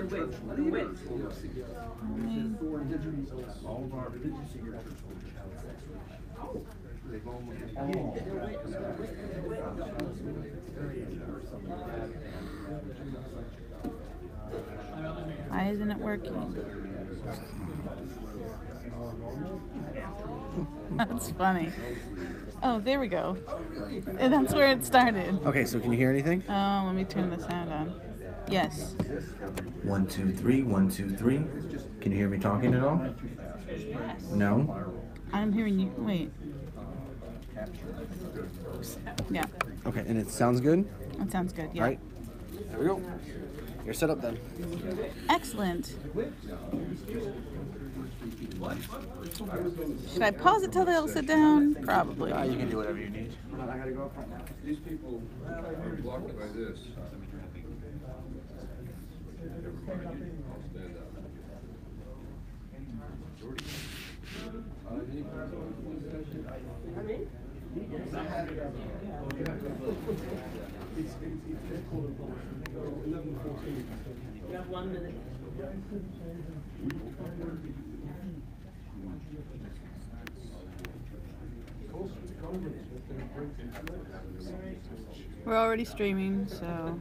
DeWitt. All of our Why isn't it working? That's funny. Oh, there we go. And that's where it started. Okay, so can you hear anything? Oh, let me turn the sound on. Yes. 1, 2, 3, 1, 2, 3. Can you hear me talking at all? No? I'm hearing you. Wait. Yeah. Okay, and it sounds good? That sounds good, yeah. All right, there we go. You're set up then. Excellent. Should I pause it till they'll sit down? Probably. You can do whatever you need. These people are blocked by this. Everybody, I'll stand up. Jordy. You have 1 minute. We're already streaming, so.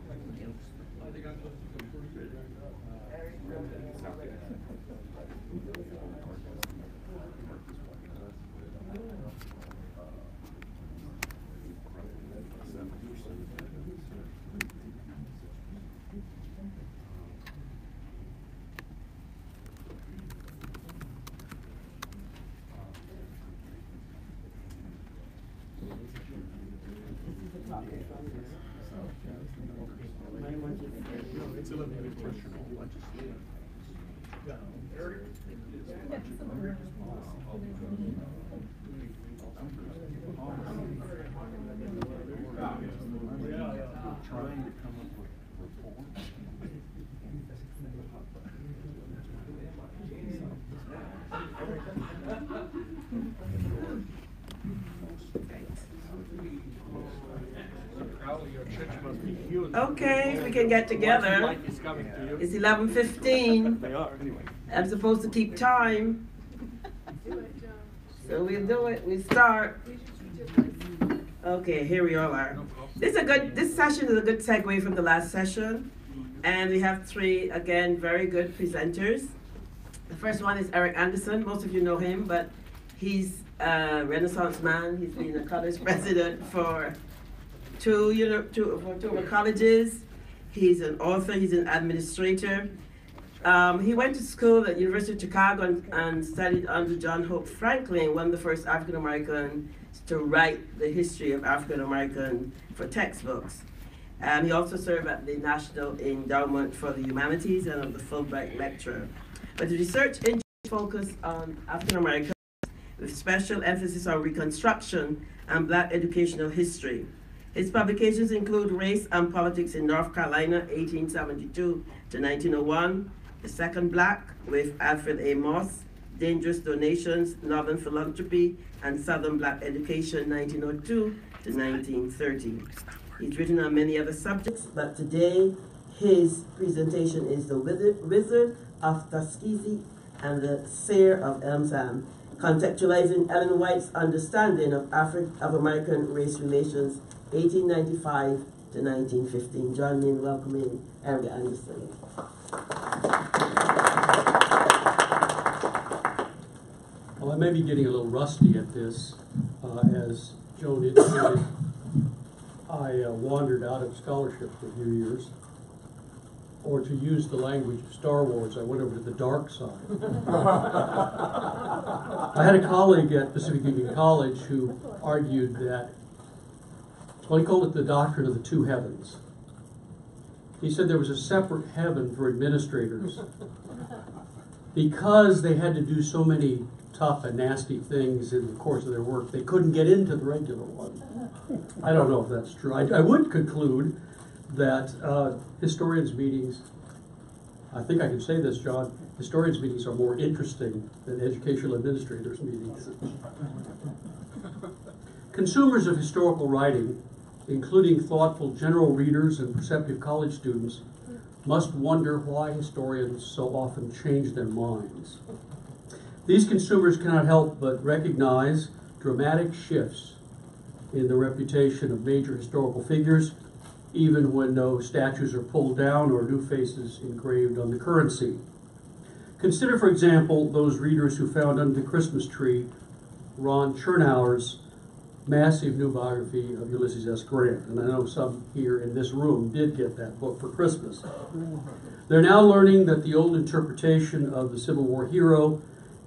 Okay, we can get together. It's 11:15. I'm supposed to keep time. So we'll do it. We start. Okay, here we all are. This session is a good segue from the last session. And we have 3, again, very good presenters. The first one is Erik Anderson. Most of you know him, but he's a Renaissance man. He's been a college president for two of our colleges. He's an author, he's an administrator. He went to school at University of Chicago and studied under John Hope Franklin, one of the first African Americans to write the history of African American for textbooks. He also served at the National Endowment for the Humanities and on the Fulbright Lecturer. But his research interests focus on African Americans with special emphasis on Reconstruction and Black educational history. His publications include Race and Politics in North Carolina, 1872 to 1901, The Second Black with Alfred A. Moss, Dangerous Donations, Northern Philanthropy, and Southern Black Education, 1902 to 1930. He's written on many other subjects, but today his presentation is The Wizard of Tuskegee and the Seer of Elmshaven, Contextualizing Ellen White's Understanding of American Race Relations, 1895 to 1915. Join me in welcoming Erik Anderson. Well, I may be getting a little rusty at this. As Joan indicated, I wandered out of scholarship for a few years. Or to use the language of Star Wars, I went over to the dark side. I had a colleague at Pacific Union College who argued that, well, he called it the doctrine of the two heavens. He said there was a separate heaven for administrators because they had to do so many tough and nasty things in the course of their work, they couldn't get into the regular one. I don't know if that's true. I would conclude that historians' meetings, I think I can say this, John, historians' meetings are more interesting than educational administrators' meetings. Consumers of historical writing, including thoughtful general readers and perceptive college students, must wonder why historians so often change their minds. These consumers cannot help but recognize dramatic shifts in the reputation of major historical figures, even when no statues are pulled down or new faces engraved on the currency. Consider, for example, those readers who found under the Christmas tree Ron Chernauer's massive new biography of Ulysses S. Grant. And I know some here in this room did get that book for Christmas. They're now learning that the old interpretation of the Civil War hero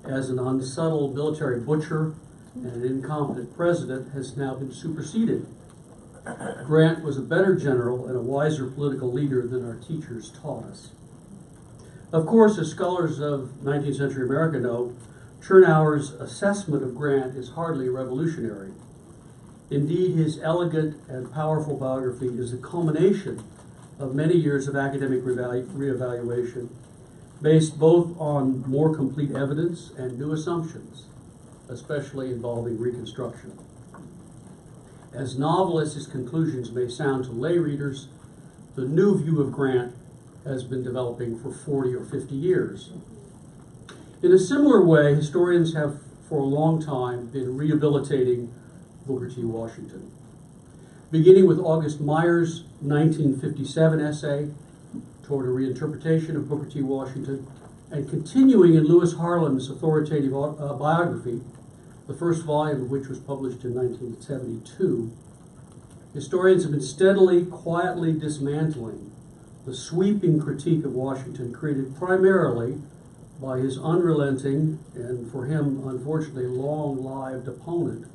as an unsubtle military butcher and an incompetent president has now been superseded. Grant was a better general and a wiser political leader than our teachers taught us. Of course, as scholars of 19th century America know, Chernauer's assessment of Grant is hardly revolutionary. Indeed, his elegant and powerful biography is the culmination of many years of academic reevaluation, based both on more complete evidence and new assumptions, especially involving Reconstruction. As novel as his conclusions may sound to lay readers, the new view of Grant has been developing for 40 or 50 years. In a similar way, historians have for a long time been rehabilitating Booker T. Washington. Beginning with August Meyer's 1957 essay toward a reinterpretation of Booker T. Washington, and continuing in Lewis Harlan's authoritative biography, the first volume of which was published in 1972, historians have been steadily, quietly dismantling the sweeping critique of Washington created primarily by his unrelenting, and for him, unfortunately, long-lived opponent,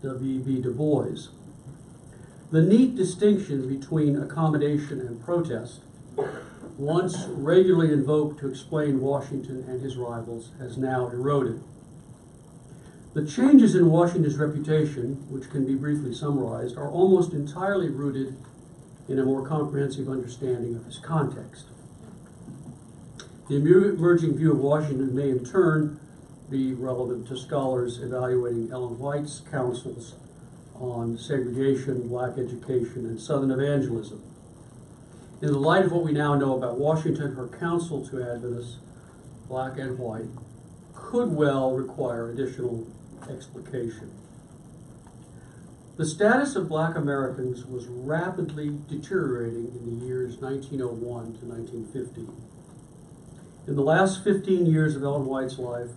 W.E.B. Du Bois. The neat distinction between accommodation and protest, once regularly invoked to explain Washington and his rivals, has now eroded. The changes in Washington's reputation, which can be briefly summarized, are almost entirely rooted in a more comprehensive understanding of his context. The emerging view of Washington may in turn be relevant to scholars evaluating Ellen White's counsels on segregation, black education, and Southern evangelism. In the light of what we now know about Washington, her counsel to Adventists, black and white, could well require additional explication. The status of black Americans was rapidly deteriorating in the years 1901 to 1950. In the last 15 years of Ellen White's life,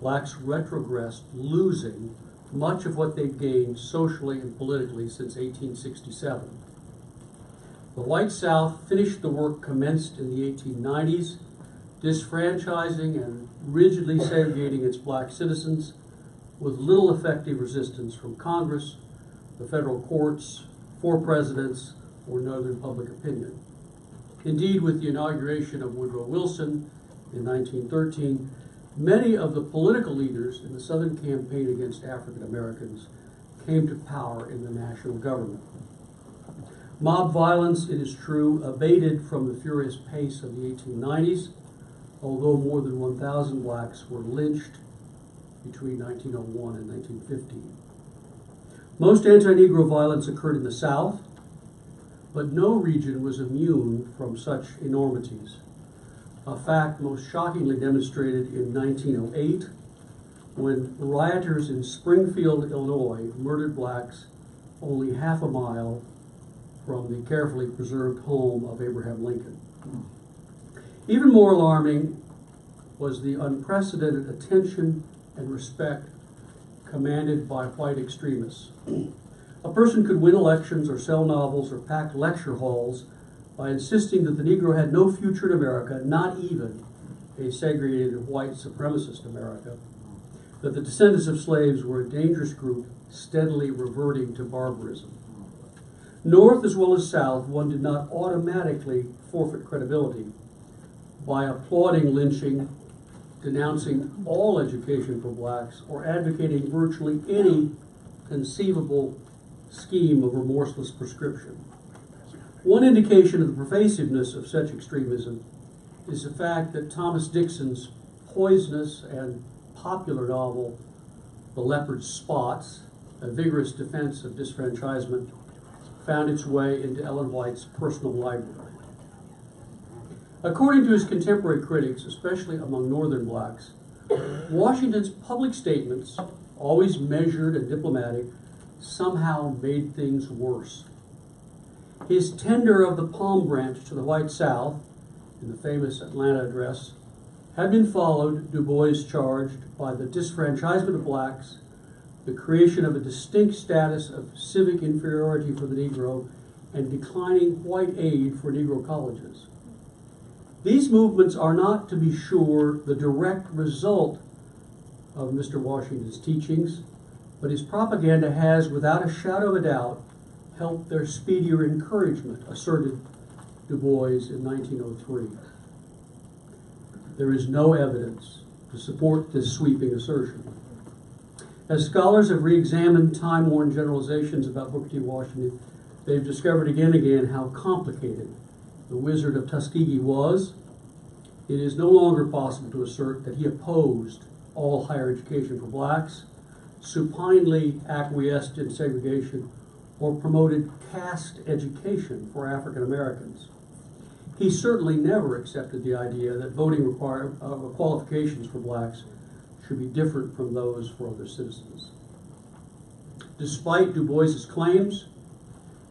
blacks retrogressed, losing much of what they'd gained socially and politically since 1867. The white South finished the work commenced in the 1890s, disfranchising and rigidly segregating its black citizens with little effective resistance from Congress, the federal courts, 4 presidents, or Northern public opinion. Indeed, with the inauguration of Woodrow Wilson in 1913, many of the political leaders in the Southern campaign against African Americans came to power in the national government. Mob violence, it is true, abated from the furious pace of the 1890s, although more than 1,000 blacks were lynched between 1901 and 1950. Most anti-Negro violence occurred in the South, but no region was immune from such enormities. A fact most shockingly demonstrated in 1908, when rioters in Springfield, Illinois, murdered blacks only half a mile from the carefully preserved home of Abraham Lincoln. Even more alarming was the unprecedented attention and respect commanded by white extremists. A person could win elections or sell novels or pack lecture halls by insisting that the Negro had no future in America, not even a segregated white supremacist America, that the descendants of slaves were a dangerous group steadily reverting to barbarism. North as well as South, one did not automatically forfeit credibility by applauding lynching, denouncing all education for blacks, or advocating virtually any conceivable scheme of remorseless prescription. One indication of the pervasiveness of such extremism is the fact that Thomas Dixon's poisonous and popular novel, The Leopard's Spots, a vigorous defense of disfranchisement, found its way into Ellen White's personal library. According to his contemporary critics, especially among Northern blacks, Washington's public statements, always measured and diplomatic, somehow made things worse. His tender of the palm branch to the white South, in the famous Atlanta address, had been followed, Du Bois charged, by the disfranchisement of blacks, the creation of a distinct status of civic inferiority for the Negro, and declining white aid for Negro colleges. These movements are not, to be sure, the direct result of Mr. Washington's teachings, but his propaganda has, without a shadow of a doubt, helped their speedier encouragement, asserted Du Bois in 1903. There is no evidence to support this sweeping assertion. As scholars have re-examined time-worn generalizations about Booker T. Washington, they've discovered again and again how complicated the Wizard of Tuskegee was. It is no longer possible to assert that he opposed all higher education for blacks, supinely acquiesced in segregation, or promoted caste education for African Americans. He certainly never accepted the idea that voting qualifications for blacks should be different from those for other citizens. Despite Du Bois's claims,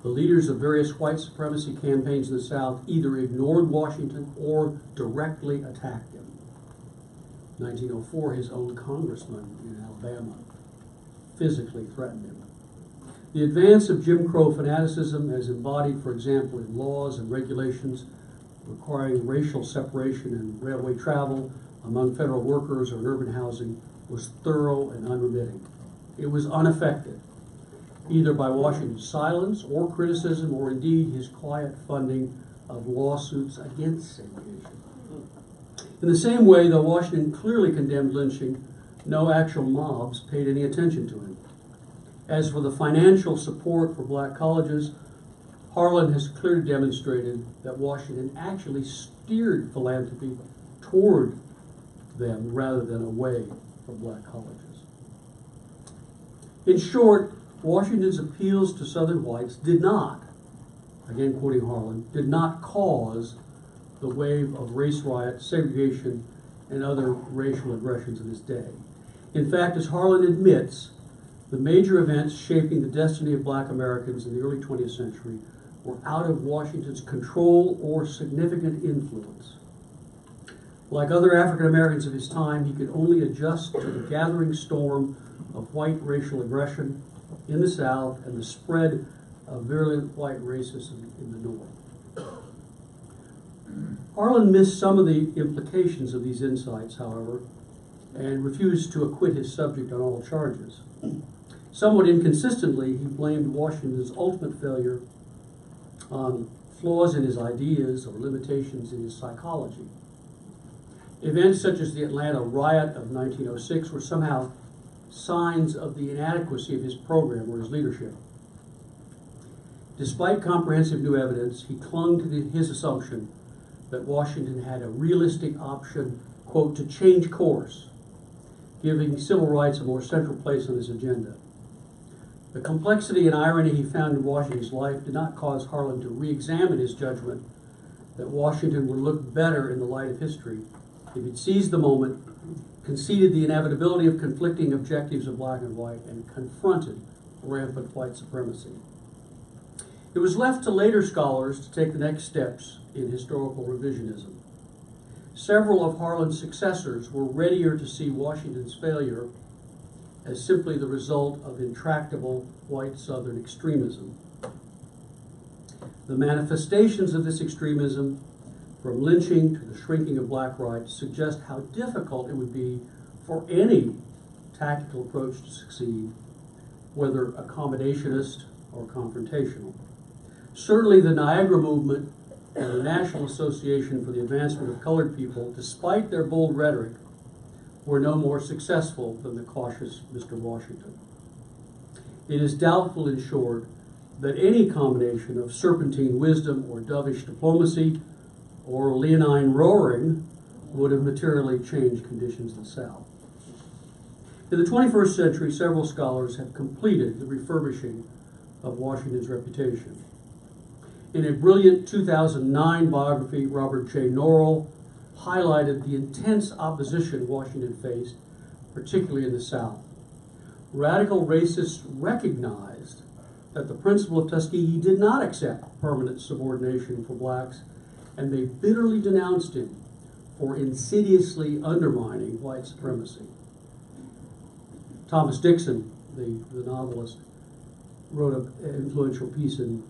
the leaders of various white supremacy campaigns in the South either ignored Washington or directly attacked him. In 1904, his own congressman in Alabama physically threatened him. The advance of Jim Crow fanaticism, as embodied, for example, in laws and regulations requiring racial separation in railway travel, among federal workers or in urban housing, was thorough and unremitting. It was unaffected, either by Washington's silence or criticism, or indeed his quiet funding of lawsuits against segregation. In the same way, though Washington clearly condemned lynching, no actual mobs paid any attention to him. As for the financial support for black colleges, Harlan has clearly demonstrated that Washington actually steered philanthropy toward them rather than away from black colleges. In short, Washington's appeals to Southern whites did not, again quoting Harlan, did not cause the wave of race riots, segregation, and other racial aggressions of his day. In fact, as Harlan admits, the major events shaping the destiny of black Americans in the early 20th century were out of Washington's control or significant influence. Like other African Americans of his time, he could only adjust to the gathering storm of white racial aggression in the South and the spread of virulent white racism in the North. Harlan missed some of the implications of these insights, however, and refused to acquit his subject on all charges. Somewhat inconsistently, he blamed Washington's ultimate failure on flaws in his ideas or limitations in his psychology. Events such as the Atlanta riot of 1906 were somehow signs of the inadequacy of his program or his leadership. Despite comprehensive new evidence, he clung to his assumption that Washington had a realistic option, quote, to change course, giving civil rights a more central place on his agenda. The complexity and irony he found in Washington's life did not cause Harlan to re-examine his judgment that Washington would look better in the light of history if he'd seized the moment, conceded the inevitability of conflicting objectives of black and white, and confronted rampant white supremacy. It was left to later scholars to take the next steps in historical revisionism. Several of Harlan's successors were readier to see Washington's failure as simply the result of intractable white Southern extremism. The manifestations of this extremism, from lynching to the shrinking of black rights, suggest how difficult it would be for any tactical approach to succeed, whether accommodationist or confrontational. Certainly the Niagara Movement and the National Association for the Advancement of Colored People, despite their bold rhetoric, were no more successful than the cautious Mr. Washington. It is doubtful, in short, that any combination of serpentine wisdom or dovish diplomacy or leonine roaring would have materially changed conditions in the South. In the 21st century, several scholars have completed the refurbishing of Washington's reputation. In a brilliant 2009 biography, Robert J. Norrell highlighted the intense opposition Washington faced, particularly in the South. Radical racists recognized that the principle of Tuskegee did not accept permanent subordination for blacks, and they bitterly denounced him for insidiously undermining white supremacy. Thomas Dixon, the novelist, wrote an influential piece in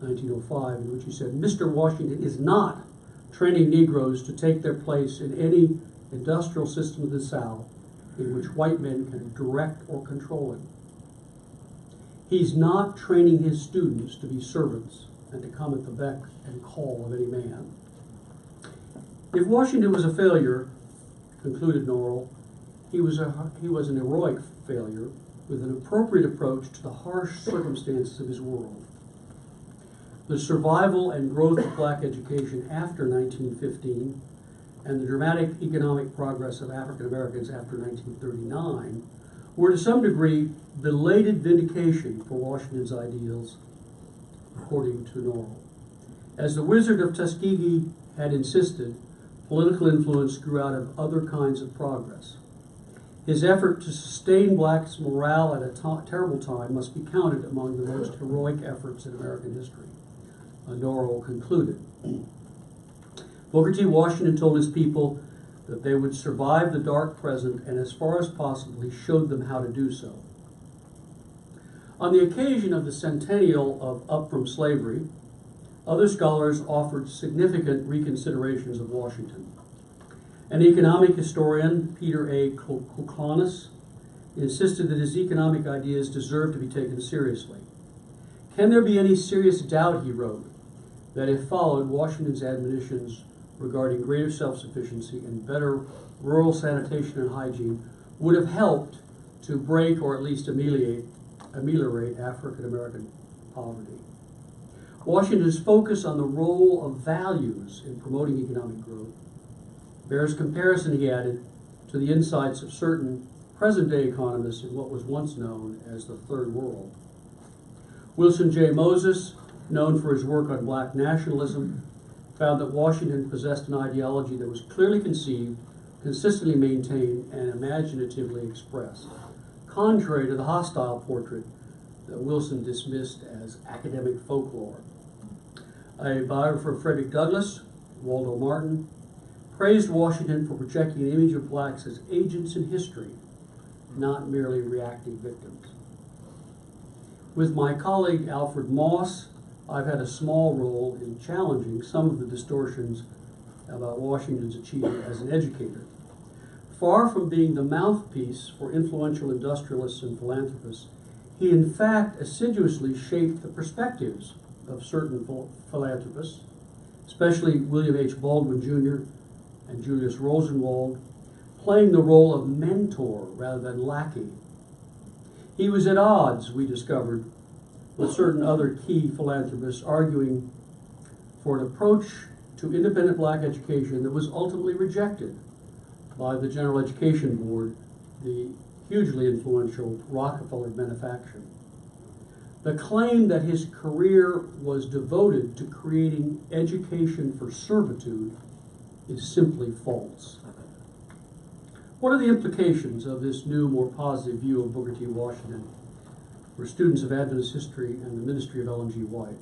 1905 in which he said, "Mr. Washington is not training Negroes to take their place in any industrial system of the South in which white men can direct or control it. He's not training his students to be servants and to come at the beck and call of any man." If Washington was a failure, concluded Norrell, he was an heroic failure with an appropriate approach to the harsh circumstances of his world. The survival and growth of black education after 1915 and the dramatic economic progress of African Americans after 1939 were to some degree belated vindication for Washington's ideals, according to Norrell. As the Wizard of Tuskegee had insisted, political influence grew out of other kinds of progress. His effort to sustain blacks' morale at a terrible time must be counted among the most heroic efforts in American history, Norrell concluded. Booker T. Washington told his people that they would survive the dark present, and as far as possible, he showed them how to do so. On the occasion of the centennial of Up From Slavery, other scholars offered significant reconsiderations of Washington. An economic historian, Peter A. Kouklonis, insisted that his economic ideas deserved to be taken seriously. "Can there be any serious doubt," he wrote, "that if followed, Washington's admonitions regarding greater self-sufficiency and better rural sanitation and hygiene would have helped to break or at least ameliorate African American poverty?" Washington's focus on the role of values in promoting economic growth bears comparison, he added, to the insights of certain present-day economists in what was once known as the Third World. Wilson J. Moses, known for his work on black nationalism, found that Washington possessed an ideology that was clearly conceived, consistently maintained, and imaginatively expressed, contrary to the hostile portrait that Wilson dismissed as academic folklore. A biographer, Frederick Douglass, Waldo Martin, praised Washington for projecting an image of blacks as agents in history, not merely reactive victims. With my colleague Alfred Moss, I've had a small role in challenging some of the distortions about Washington's achievement as an educator. Far from being the mouthpiece for influential industrialists and philanthropists, he in fact assiduously shaped the perspectives of certain philanthropists, especially William H. Baldwin Jr. and Julius Rosenwald, playing the role of mentor rather than lackey. He was at odds, we discovered, with certain other key philanthropists, arguing for an approach to independent black education that was ultimately rejected by the General Education Board, the hugely influential Rockefeller benefaction. The claim that his career was devoted to creating education for servitude is simply false. What are the implications of this new, more positive view of Booker T. Washington for students of Adventist history and the ministry of Ellen G. White?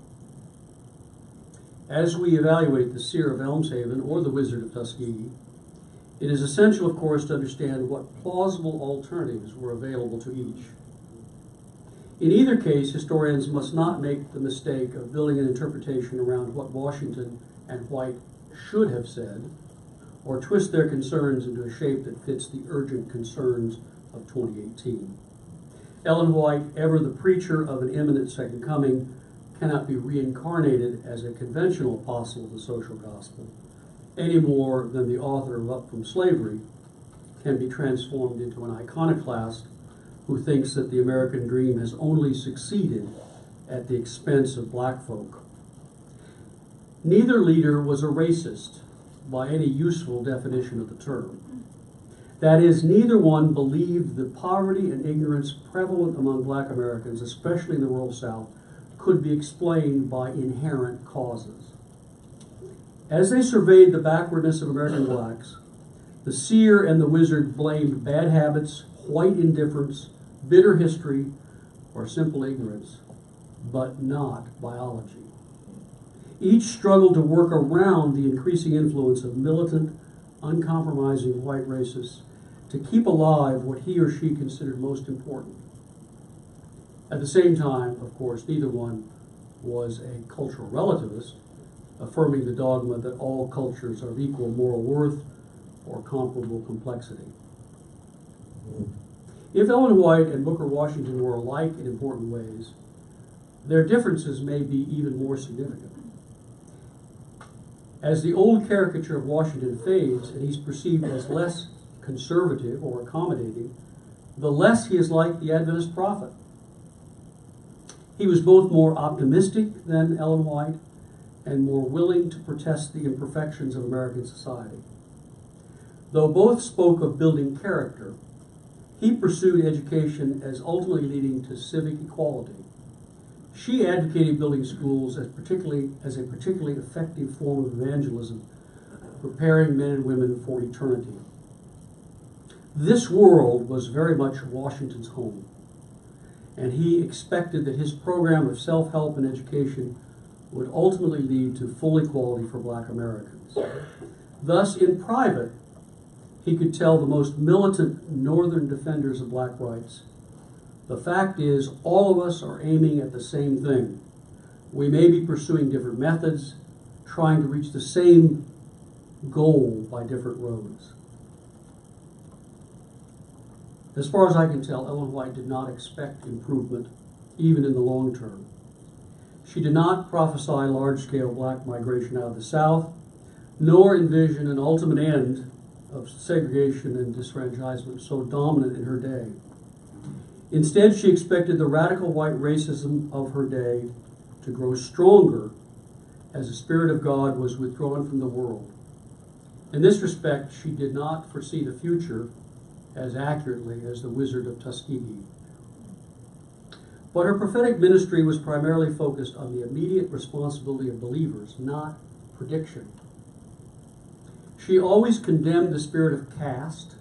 As we evaluate the Seer of Elmshaven or the Wizard of Tuskegee, it is essential, of course, to understand what plausible alternatives were available to each. In either case, historians must not make the mistake of building an interpretation around what Washington and White should have said, or twist their concerns into a shape that fits the urgent concerns of 2018. Ellen White, ever the preacher of an imminent second coming, cannot be reincarnated as a conventional apostle of the social gospel, any more than the author of Up From Slavery can be transformed into an iconoclast who thinks that the American dream has only succeeded at the expense of black folk. Neither leader was a racist by any useful definition of the term. That is, neither one believed the poverty and ignorance prevalent among black Americans, especially in the rural South, could be explained by inherent causes. As they surveyed the backwardness of American blacks, the seer and the wizard blamed bad habits, white indifference, bitter history, or simple ignorance, but not biology. Each struggled to work around the increasing influence of militant, uncompromising white racists to keep alive what he or she considered most important. At the same time, of course, neither one was a cultural relativist, affirming the dogma that all cultures are of equal moral worth or comparable complexity. If Ellen White and Booker Washington were alike in important ways, their differences may be even more significant. As the old caricature of Washington fades and he's perceived as less conservative or accommodating, the less he is like the Adventist prophet. He was both more optimistic than Ellen White and more willing to protest the imperfections of American society. Though both spoke of building character, he pursued education as ultimately leading to civic equality. She advocated building schools as a particularly effective form of evangelism, preparing men and women for eternity. This world was very much Washington's home, and he expected that his program of self-help and education would ultimately lead to full equality for black Americans. Thus, in private, he could tell the most militant northern defenders of black rights, the fact is, all of us are aiming at the same thing. We may be pursuing different methods, trying to reach the same goal by different roads. As far as I can tell, Ellen White did not expect improvement, even in the long term. She did not prophesy large-scale black migration out of the South, nor envision an ultimate end of segregation and disfranchisement so dominant in her day. Instead, she expected the radical white racism of her day to grow stronger as the Spirit of God was withdrawn from the world. In this respect, she did not foresee the future as accurately as the Wizard of Tuskegee. But her prophetic ministry was primarily focused on the immediate responsibility of believers, not prediction. She always condemned the spirit of caste,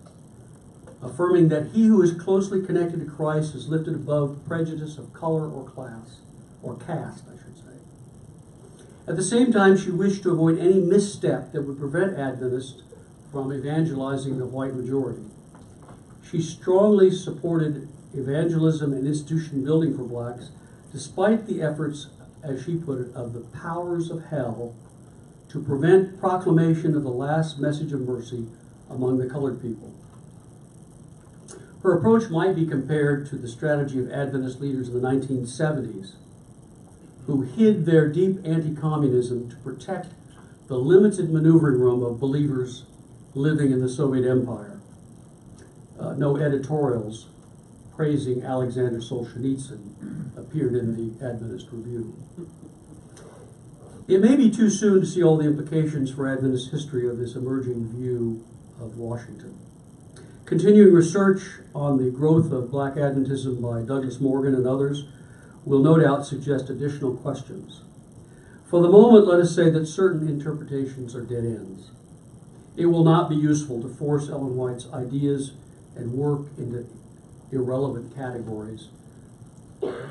affirming that he who is closely connected to Christ is lifted above prejudice of color or class, or caste, I should say. At the same time, she wished to avoid any misstep that would prevent Adventists from evangelizing the white majority. She strongly supported evangelism and institution building for blacks, despite the efforts, as she put it, of the powers of hell to prevent proclamation of the last message of mercy among the colored people. Her approach might be compared to the strategy of Adventist leaders in the 1970s, who hid their deep anti-communism to protect the limited maneuvering room of believers living in the Soviet Empire. No editorials praising Alexander Solzhenitsyn appeared in the Adventist Review. It may be too soon to see all the implications for Adventist history of this emerging view of Washington. Continuing research on the growth of Black Adventism by Douglas Morgan and others will no doubt suggest additional questions. For the moment, let us say that certain interpretations are dead ends. It will not be useful to force Ellen White's ideas and work into irrelevant categories,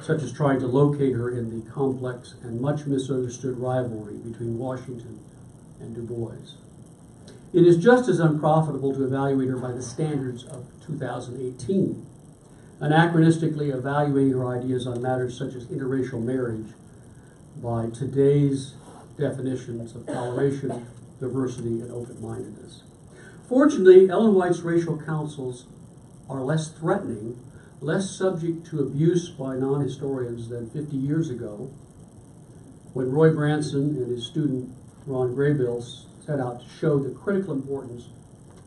such as trying to locate her in the complex and much misunderstood rivalry between Washington and Du Bois. It is just as unprofitable to evaluate her by the standards of 2018, anachronistically evaluating her ideas on matters such as interracial marriage by today's definitions of toleration, diversity, and open-mindedness. Fortunately, Ellen White's racial counsels are less threatening, less subject to abuse by non-historians than 50 years ago, when Roy Branson and his student Ron Graybill set out to show the critical importance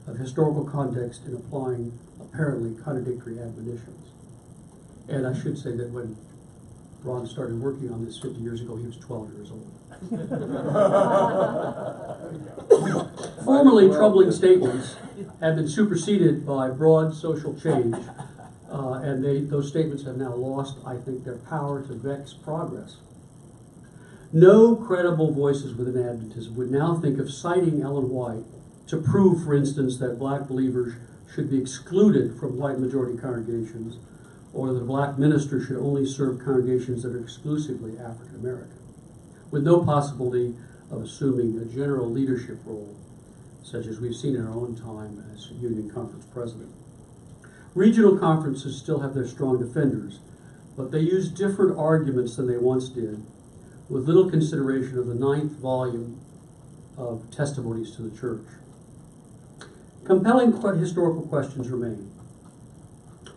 of historical context in applying apparently contradictory admonitions. And I should say that when Ron started working on this 50 years ago, he was 12 years old. Formerly troubling statements have been superseded by broad social change, and those statements have now lost, I think, their power to vex progress. No credible voices within Adventism would now think of citing Ellen White to prove, for instance, that black believers should be excluded from white majority congregations, or that a black minister should only serve congregations that are exclusively African American, with no possibility of assuming a general leadership role, such as we've seen in our own time as Union Conference president. Regional conferences still have their strong defenders, but they use different arguments than they once did, with little consideration of the 9th volume of Testimonies to the Church. Compelling historical questions remain.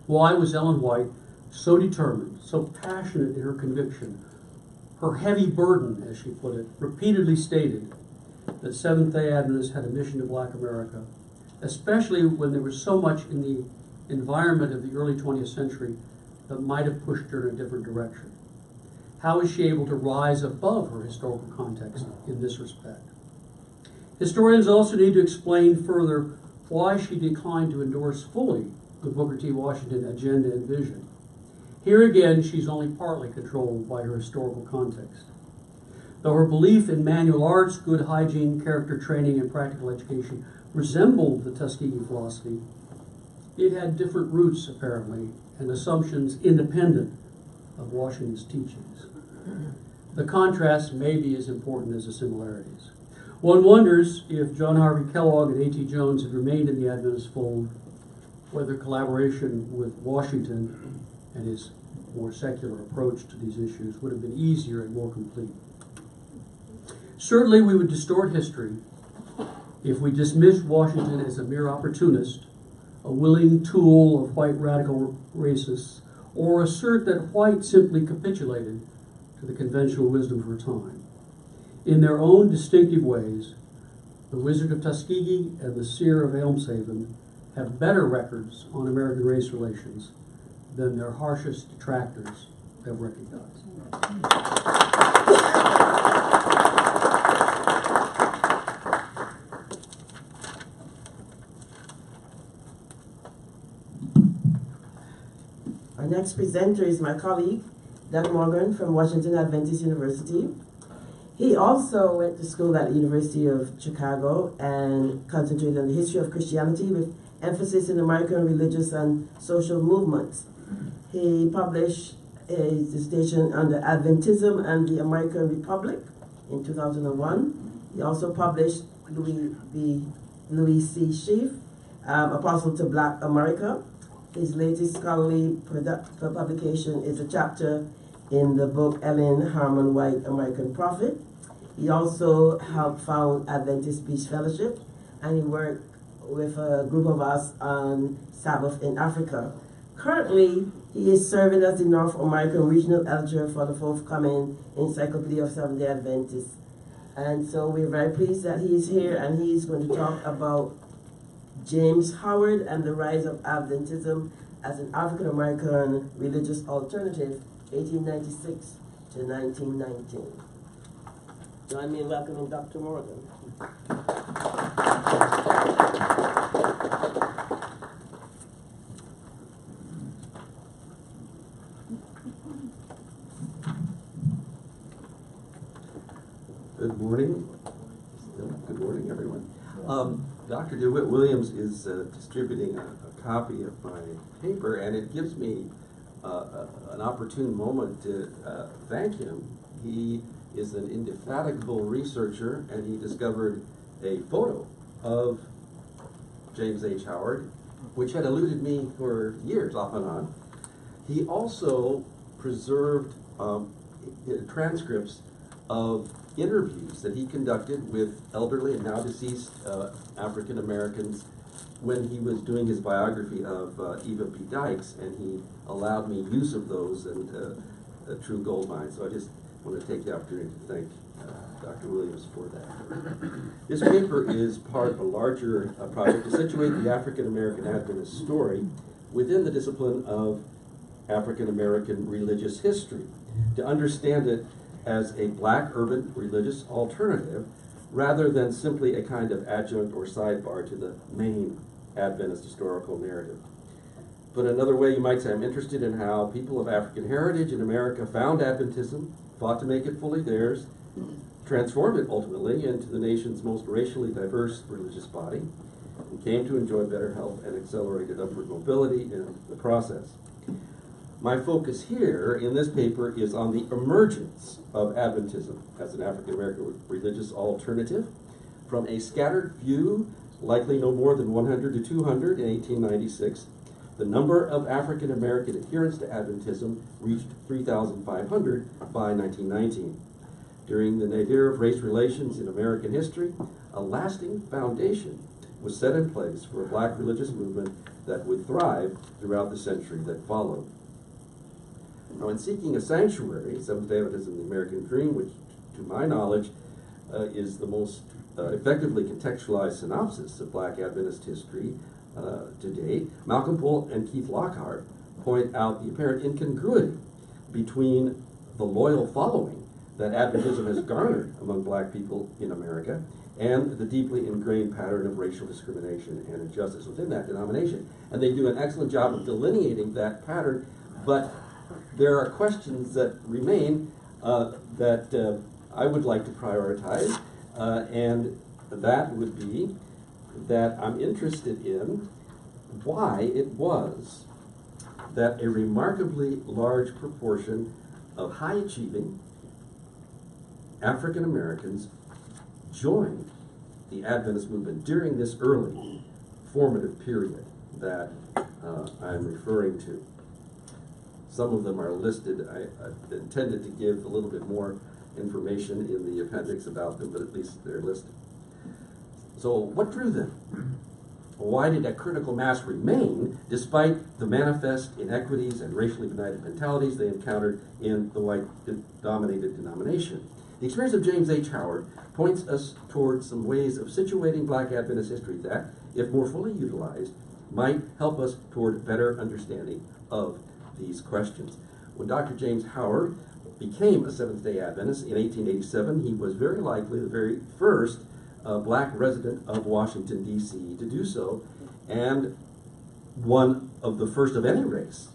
Why was Ellen White so determined, so passionate in her conviction, her heavy burden, as she put it, repeatedly stated that Seventh-day Adventists had a mission to black America, especially when there was so much in the environment of the early 20th century that might have pushed her in a different direction? How is she able to rise above her historical context in this respect? Historians also need to explain further why she declined to endorse fully the Booker T. Washington agenda and vision. Here again, she's only partly controlled by her historical context. Though her belief in manual arts, good hygiene, character training, and practical education resembled the Tuskegee philosophy, it had different roots, apparently, and assumptions independent of Washington's teachings. The contrast may be as important as the similarities. One wonders if John Harvey Kellogg and A.T. Jones had remained in the Adventist fold, whether collaboration with Washington and his more secular approach to these issues would have been easier and more complete. Certainly we would distort history if we dismissed Washington as a mere opportunist, a willing tool of white radical racists, or assert that white simply capitulated to the conventional wisdom of her time. In their own distinctive ways, the Wizard of Tuskegee and the Seer of Elmshaven have better records on American race relations than their harshest detractors have recognized. Our next presenter is my colleague, Doug Morgan from Washington Adventist University. He also went to school at the University of Chicago and concentrated on the history of Christianity with emphasis in American religious and social movements. He published a dissertation on the Adventism and the American Republic in 2001. He also published Louis C. Sheaf, Apostle to Black America. His latest scholarly publication is a chapter in the book Ellen Harmon White, American Prophet. He also helped found Adventist Peace Fellowship, and he worked with a group of us on Sabbath in Africa. Currently, he is serving as the North American Regional Editor for the forthcoming Encyclopedia of Seventh-day Adventists. And so we're very pleased that he is here, and he's going to talk about James Howard and the rise of Adventism as an African-American religious alternative, 1896 to 1919. Join me in welcoming Dr. Morgan. Good morning. Good morning, everyone. Dr. DeWitt Williams is distributing a copy of my paper, and it gives me an opportune moment to thank him. He is an indefatigable researcher, and he discovered a photo of James H. Howard, which had eluded me for years, off and on. He also preserved transcripts of interviews that he conducted with elderly and now deceased African Americans when he was doing his biography of Eva B. Dykes, and he allowed me use of those and a true gold mine. So I just want to take the opportunity to thank Dr. Williams for that. This paper is part of a larger project to situate the African American Adventist story within the discipline of African American religious history, to understand it as a black urban religious alternative rather than simply a kind of adjunct or sidebar to the main Adventist historical narrative. But another way you might say, I'm interested in how people of African heritage in America found Adventism, fought to make it fully theirs, transformed it ultimately into the nation's most racially diverse religious body, and came to enjoy better health and accelerated upward mobility in the process. My focus here in this paper is on the emergence of Adventism as an African American religious alternative from a scattered few, likely no more than 100 to 200 in 1896. The number of African American adherents to Adventism reached 3,500 by 1919. During the nadir of race relations in American history, a lasting foundation was set in place for a black religious movement that would thrive throughout the century that followed. Now, in seeking a sanctuary, Seventh-day Adventism, the American Dream, which, to my knowledge, is the most effectively contextualized synopsis of black Adventist history to date, Malcolm Poole and Keith Lockhart point out the apparent incongruity between the loyal following that Adventism has garnered among black people in America and the deeply ingrained pattern of racial discrimination and injustice within that denomination. And they do an excellent job of delineating that pattern, but there are questions that remain that I would like to prioritize, and that would be that I'm interested in why it was that a remarkably large proportion of high-achieving African Americans joined the Adventist movement during this early formative period that I'm referring to. Some of them are listed. I intended to give a little bit more information in the appendix about them, but at least they're listed. So what drew them? Why did a critical mass remain despite the manifest inequities and racially united mentalities they encountered in the white-dominated denomination? The experience of James H. Howard points us towards some ways of situating black Adventist history that, if more fully utilized, might help us toward better understanding of these questions. When Dr. James Howard became a Seventh-day Adventist in 1887, he was very likely the very first black resident of Washington, D.C. to do so, and one of the first of any race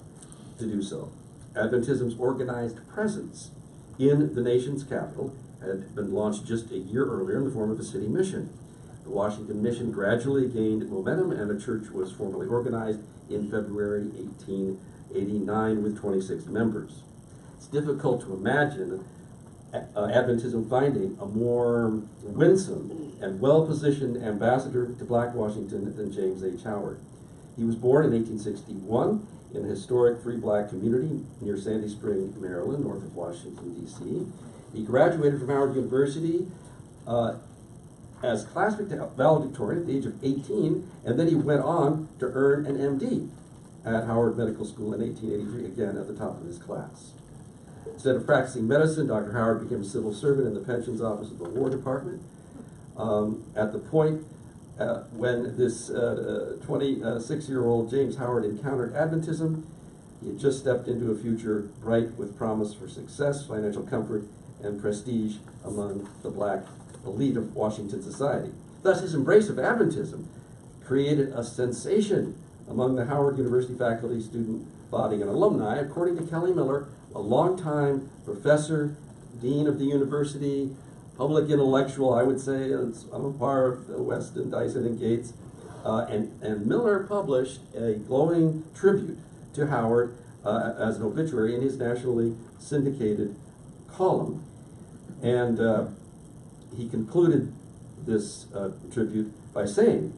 to do so. Adventism's organized presence in the nation's capital had been launched just a year earlier in the form of a city mission. The Washington Mission gradually gained momentum, and a church was formally organized in February 1889 with 26 members. It's difficult to imagine Adventism finding a more winsome and well-positioned ambassador to black Washington than James H. Howard. He was born in 1861 in a historic free black community near Sandy Spring, Maryland, north of Washington, D.C. He graduated from Howard University as class valedictorian at the age of 18, and then he went on to earn an M.D. at Howard Medical School in 1883, again at the top of his class. Instead of practicing medicine, Dr. Howard became a civil servant in the pensions office of the War Department. At the point when this 26-year-old James Howard encountered Adventism, he had just stepped into a future bright with promise for success, financial comfort, and prestige among the black elite of Washington society. Thus, his embrace of Adventism created a sensation among the Howard University faculty, student body, and alumni, according to Kelly Miller, a longtime professor, dean of the university, public intellectual, I would say, on a par of Weston, Dyson, and Gates. And Miller published a glowing tribute to Howard as an obituary in his nationally syndicated column. And he concluded this tribute by saying,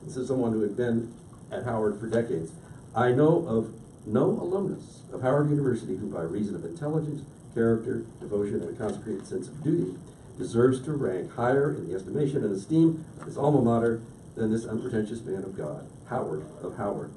this is someone who had been at Howard for decades, "I know of no alumnus of Howard University who, by reason of intelligence, character, devotion, and a consecrated sense of duty, deserves to rank higher in the estimation and esteem of his alma mater than this unpretentious man of God, Howard of Howard."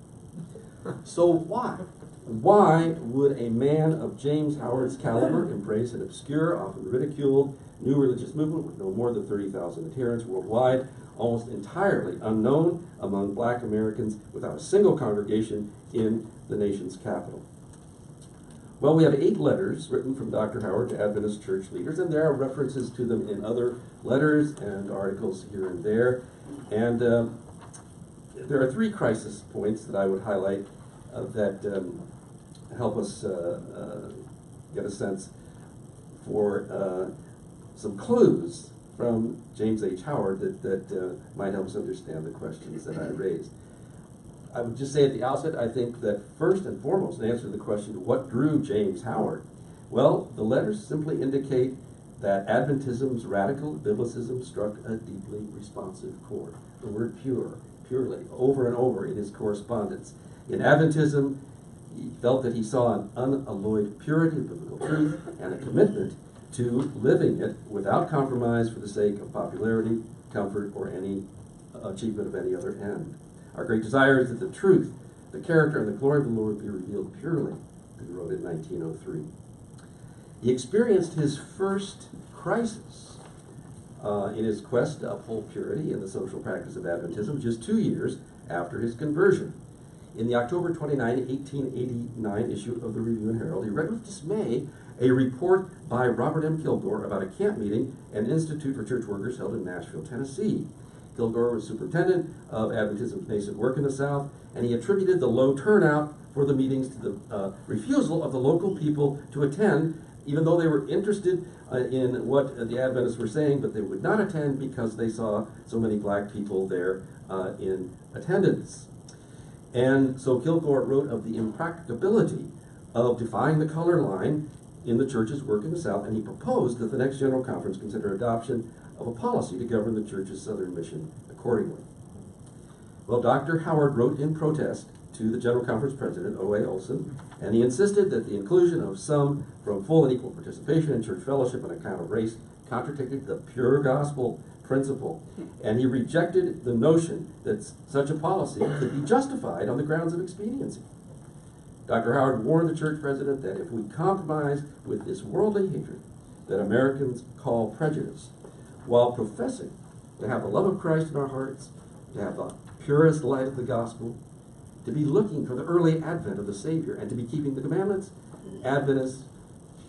So why? Why would a man of James Howard's caliber embrace an obscure, often ridiculed, new religious movement with no more than 30,000 adherents worldwide, almost entirely unknown among black Americans, without a single congregation in the nation's capital? Well, we have 8 letters written from Dr. Howard to Adventist church leaders, and there are references to them in other letters and articles here and there. And there are 3 crisis points that I would highlight that help us get a sense for some clues from James H. Howard that might help us understand the questions that I raised. I would just say at the outset, I think that first and foremost, in answer to the question, what drew James Howard? Well, the letters simply indicate that Adventism's radical biblicism struck a deeply responsive chord. The word purely, over and over in his correspondence. In Adventism, he felt that he saw an unalloyed purity of biblical truth and a commitment to living it without compromise for the sake of popularity, comfort, or any achievement of any other end. Our great desire is that the truth, the character, and the glory of the Lord be revealed purely, he wrote in 1903. He experienced his first crisis in his quest to uphold purity in the social practice of Adventism just 2 years after his conversion. In the October 29, 1889 issue of the Review and Herald, he read with dismay a report by Robert M. Kilgore about a camp meeting and institute for church workers held in Nashville, Tennessee. Kilgore was superintendent of Adventism's nascent work in the South, and he attributed the low turnout for the meetings to the refusal of the local people to attend, even though they were interested in what the Adventists were saying, but they would not attend because they saw so many black people there in attendance. And so Kilgore wrote of the impracticability of defying the color line in the church's work in the South, and he proposed that the next General Conference consider adoption of a policy to govern the church's Southern mission accordingly. Well, Dr. Howard wrote in protest to the General Conference President, O.A. Olson, and he insisted that the inclusion of some from full and equal participation in church fellowship on account of race contradicted the pure gospel principle, and he rejected the notion that such a policy could be justified on the grounds of expediency. Dr. Howard warned the church president that if we compromise with this worldly hatred that Americans call prejudice, while professing to have the love of Christ in our hearts, to have the purest light of the gospel, to be looking for the early advent of the Savior, and to be keeping the commandments, Adventists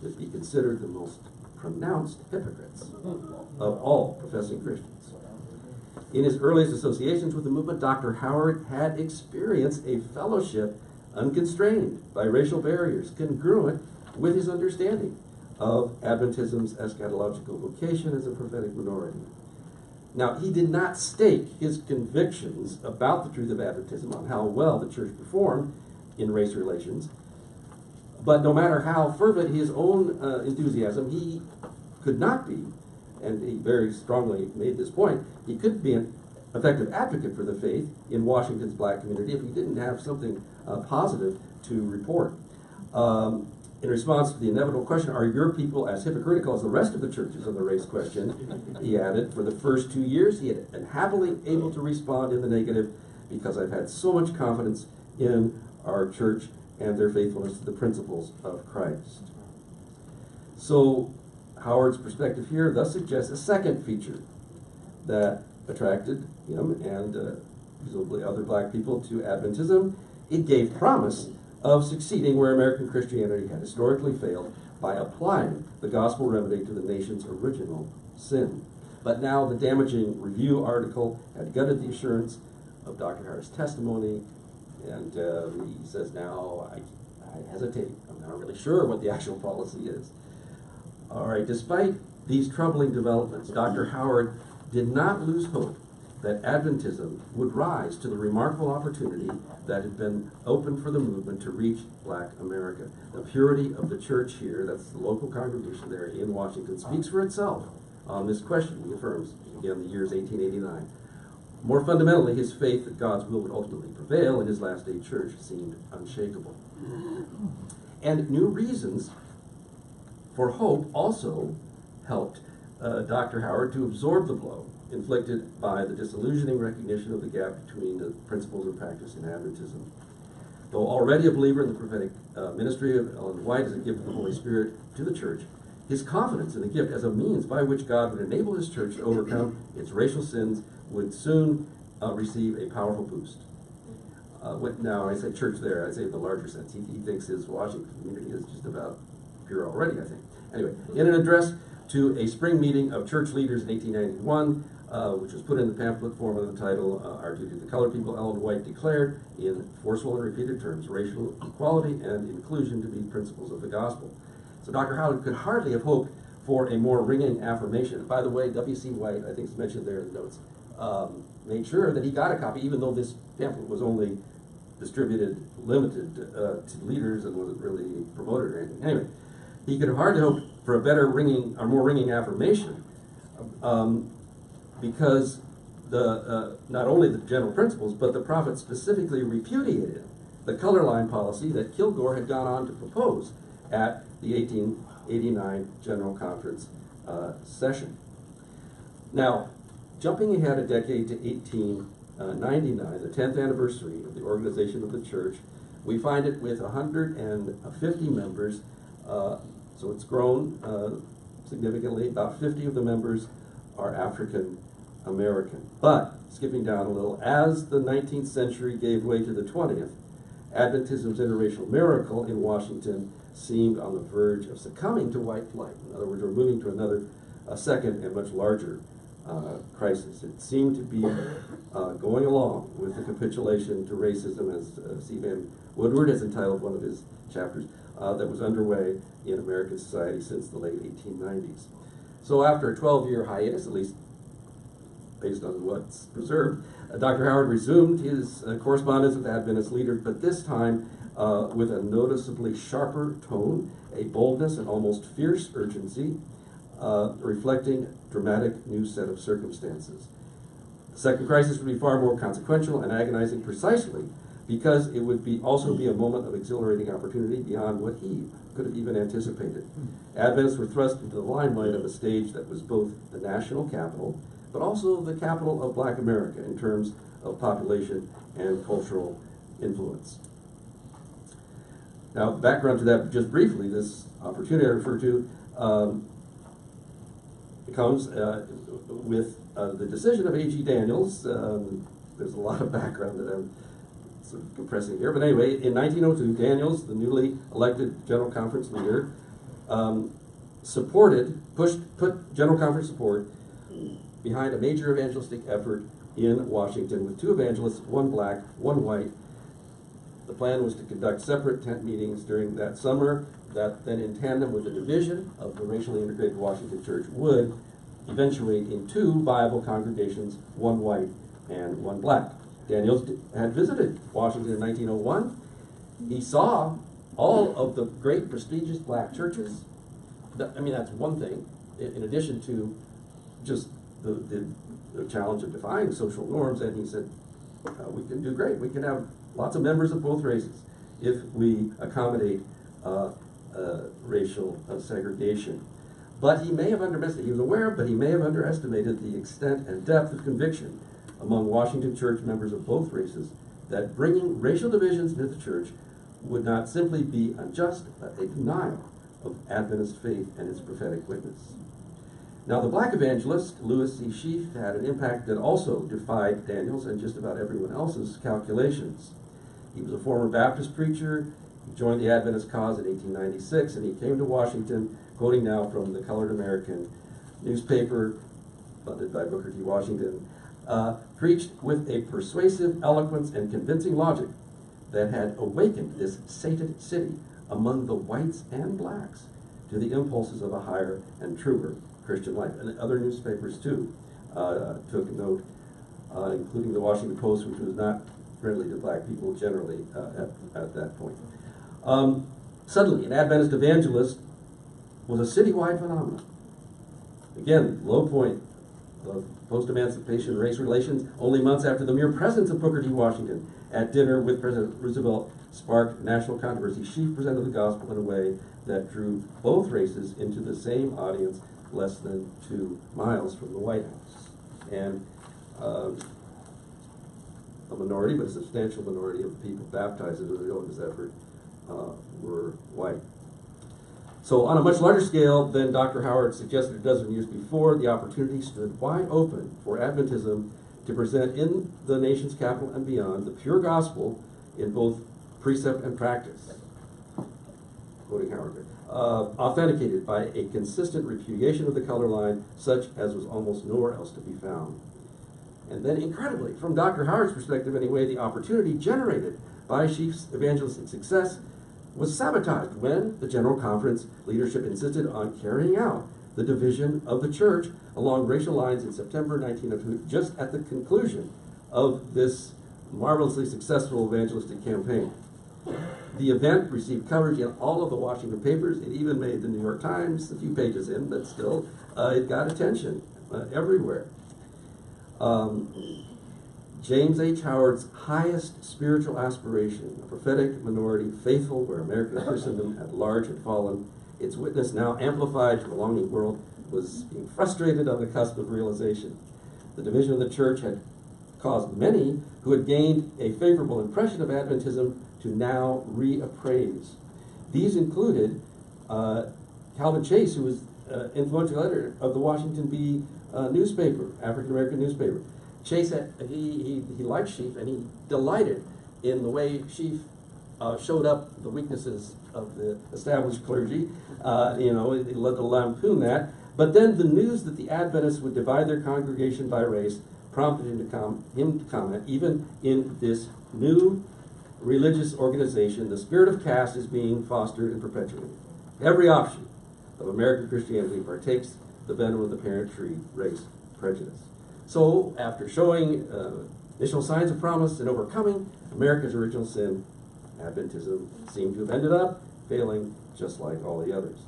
would be considered the most pronounced hypocrites of all professing Christians. In his earliest associations with the movement, Dr. Howard had experienced a fellowship unconstrained by racial barriers, congruent with his understanding of Adventism's eschatological vocation as a prophetic minority. Now, he did not stake his convictions about the truth of Adventism on how well the church performed in race relations, but no matter how fervent his own enthusiasm, he could not be, and he very strongly made this point, he couldn't be an effective advocate for the faith in Washington's black community if he didn't have something positive to report. In response to the inevitable question, are your people as hypocritical as the rest of the churches on the race question, he added, for the first 2 years he had been happily able to respond in the negative because I've had so much confidence in our church and their faithfulness to the principles of Christ. So Howard's perspective here thus suggests a second feature that attracted him and presumably other black people to Adventism. It gave promise of succeeding where American Christianity had historically failed by applying the gospel remedy to the nation's original sin. But now the damaging review article had gutted the assurance of Dr. Howard's testimony, and he says now, I hesitate. I'm not really sure what the actual policy is. All right, despite these troubling developments, Dr. Howard did not lose hope that Adventism would rise to the remarkable opportunity that had been opened for the movement to reach black America. The purity of the church here, that's the local congregation there in Washington, speaks for itself on this question, he affirms, again, the year's 1889. More fundamentally, his faith that God's will would ultimately prevail in his last day church seemed unshakable. And new reasons for hope also helped Dr. Howard to absorb the blow inflicted by the disillusioning recognition of the gap between the principles and practice in Adventism. Though already a believer in the prophetic ministry of Ellen White as a gift of the Holy Spirit to the church, his confidence in the gift as a means by which God would enable his church to overcome its racial sins would soon receive a powerful boost. Now, I say church there, I say in the larger sense. He thinks his Washington community is just about pure already, I think. Anyway, in an address to a spring meeting of church leaders in 1891, which was put in the pamphlet form of the title, Our Duty to the Colored People, Ellen White declared in forceful and repeated terms racial equality and inclusion to be principles of the gospel. So Dr. Howard could hardly have hoped for a more ringing affirmation. By the way, W.C. White, I think it's mentioned there in the notes, made sure that he got a copy, even though this pamphlet was only distributed, limited to leaders and wasn't really promoted or anything. Anyway, he could hardly hope for a better ringing, or more ringing affirmation, because not only the general principles, but the prophet specifically repudiated the color line policy that Kilgore had gone on to propose at the 1889 General Conference session. Now, jumping ahead a decade to 1899, the 10th anniversary of the organization of the church, we find it with 150 members, so it's grown significantly. About 50 of the members are African American. But, skipping down a little, as the 19th century gave way to the 20th, Adventism's interracial miracle in Washington seemed on the verge of succumbing to white flight. In other words, we're moving to a second and much larger crisis. It seemed to be going along with the capitulation to racism, as C. Van Woodward has entitled one of his chapters, that was underway in American society since the late 1890s. So after a 12-year hiatus, at least based on what's preserved, Dr. Howard resumed his correspondence with Adventist leaders, but this time with a noticeably sharper tone, a boldness and almost fierce urgency, reflecting a dramatic new set of circumstances. The second crisis would be far more consequential and agonizing precisely because it would also be a moment of exhilarating opportunity beyond what he could have even anticipated. Adventists were thrust into the limelight of a stage that was both the national capital, but also the capital of Black America in terms of population and cultural influence. Now, background to that, just briefly, this opportunity I refer to comes with the decision of A.G. Daniels. There's a lot of background that I'm sort of compressing here, but anyway, in 1902, Daniels, the newly elected General Conference leader, put General Conference support behind a major evangelistic effort in Washington with 2 evangelists, 1 black, 1 white. The plan was to conduct separate tent meetings during that summer that then, in tandem with the division of the racially integrated Washington church, would eventuate in 2 viable congregations, 1 white and 1 black. Daniels had visited Washington in 1901. He saw all of the great prestigious black churches. I mean, that's one thing, in addition to just the challenge of defying social norms, and he said, we can do great. We can have lots of members of both races if we accommodate racial segregation. But he may have underestimated, he was aware, but he may have underestimated the extent and depth of conviction among Washington church members of both races that bringing racial divisions into the church would not simply be unjust, but a denial of Adventist faith and its prophetic witness. Now, the black evangelist, Lewis C. Sheath, had an impact that also defied Daniels and just about everyone else's calculations. He was a former Baptist preacher. He joined the Adventist cause in 1896, and he came to Washington, quoting now from the Colored American newspaper, funded by Booker T. Washington, preached with a persuasive eloquence and convincing logic that had awakened this sated city among the whites and blacks to the impulses of a higher and truer Christian life. And other newspapers, too, took note, including the Washington Post, which was not friendly to black people generally at that point. Suddenly, an Adventist evangelist was a citywide phenomenon. Again, low point of post-emancipation race relations, only months after the mere presence of Booker T. Washington at dinner with President Roosevelt sparked national controversy. Sheath presented the gospel in a way that drew both races into the same audience less than 2 miles from the White House. And a minority, but a substantial minority of people baptized into this effort were white. So on a much larger scale than Dr. Howard suggested a dozen years before, the opportunity stood wide open for Adventism to present in the nation's capital and beyond the pure gospel in both precept and practice, quoting Howard, authenticated by a consistent repudiation of the color line, such as was almost nowhere else to be found. And then, incredibly, from Dr. Howard's perspective anyway, the opportunity generated by Sheath's evangelistic success was sabotaged when the General Conference leadership insisted on carrying out the division of the church along racial lines in September 1902, just at the conclusion of this marvelously successful evangelistic campaign. The event received coverage in all of the Washington papers. It even made the New York Times, a few pages in, but still, it got attention everywhere. James H. Howard's highest spiritual aspiration, a prophetic minority faithful where American Christendom at large had fallen, its witness now amplified to a longing world, was being frustrated on the cusp of realization. The division of the church had caused many who had gained a favorable impression of Adventism to now reappraise. These included Calvin Chase, who was influential editor of the Washington Bee newspaper, African-American newspaper. Chase, he liked Sheaf, and he delighted in the way Sheaf showed up the weaknesses of the established clergy. He let the lampoon that. But then the news that the Adventists would divide their congregation by race prompted him to comment, even in this new religious organization, the spirit of caste is being fostered and perpetuated. Every option of American Christianity partakes the venom of the parent tree, race, prejudice. So, after showing initial signs of promise and overcoming America's original sin, Adventism seemed to have ended up failing just like all the others.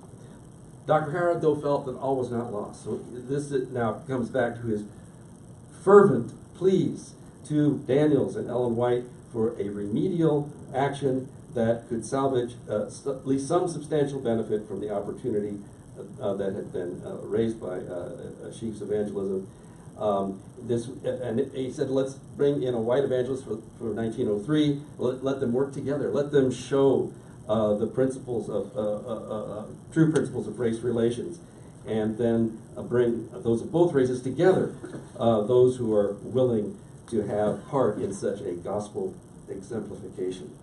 Dr. Howard, though, felt that all was not lost. So this now comes back to his fervent pleas to Daniels and Ellen White for a remedial action that could salvage at least some substantial benefit from the opportunity that had been raised by Sheaf's evangelism. And he said, let's bring in a white evangelist for 1903. Let them work together. Let them show the principles of true principles of race relations, and then bring those of both races together. Those who are willing to have part in such a gospel exemplification.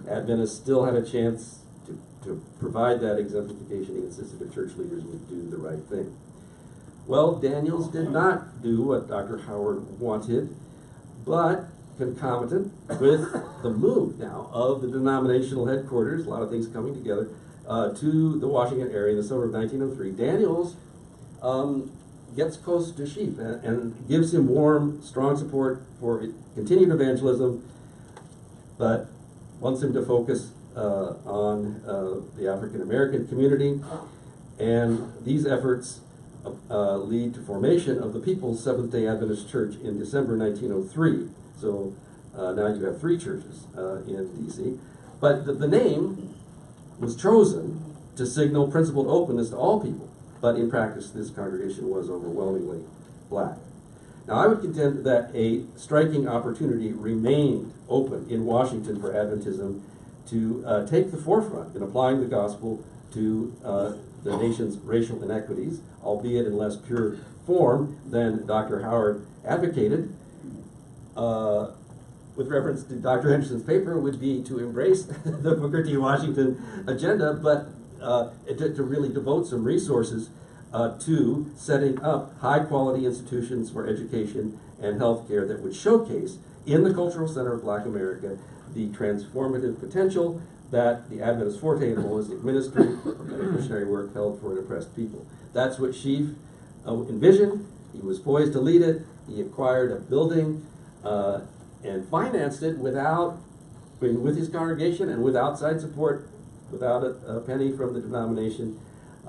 Adventists still had a chance to provide that exemplification. He insisted that church leaders would do the right thing. Well, Daniels did not do what Dr. Howard wanted, but concomitant with the move now of the denominational headquarters, a lot of things coming together, to the Washington area in the summer of 1903, Daniels gets close to Sheaf and gives him warm, strong support for continued evangelism, but wants him to focus on the African American community. And these efforts lead to formation of the People's Seventh-day Adventist Church in December 1903. So now you have 3 churches in D.C. But the name was chosen to signal principled openness to all people. But in practice, this congregation was overwhelmingly black. Now, I would contend that a striking opportunity remained open in Washington for Adventism to take the forefront in applying the gospel to the nation's racial inequities, albeit in less pure form than Dr. Howard advocated. With reference to Dr. Henderson's paper, would be to embrace the Booker T. Washington agenda, but to really devote some resources to setting up high-quality institutions for education and healthcare that would showcase in the cultural center of Black America the transformative potential that the Adventist forte in holistic ministry and missionary work held for an oppressed people. That's what Sheaf envisioned. He was poised to lead it. He acquired a building and financed it with his congregation and with outside support, without a penny from the denomination.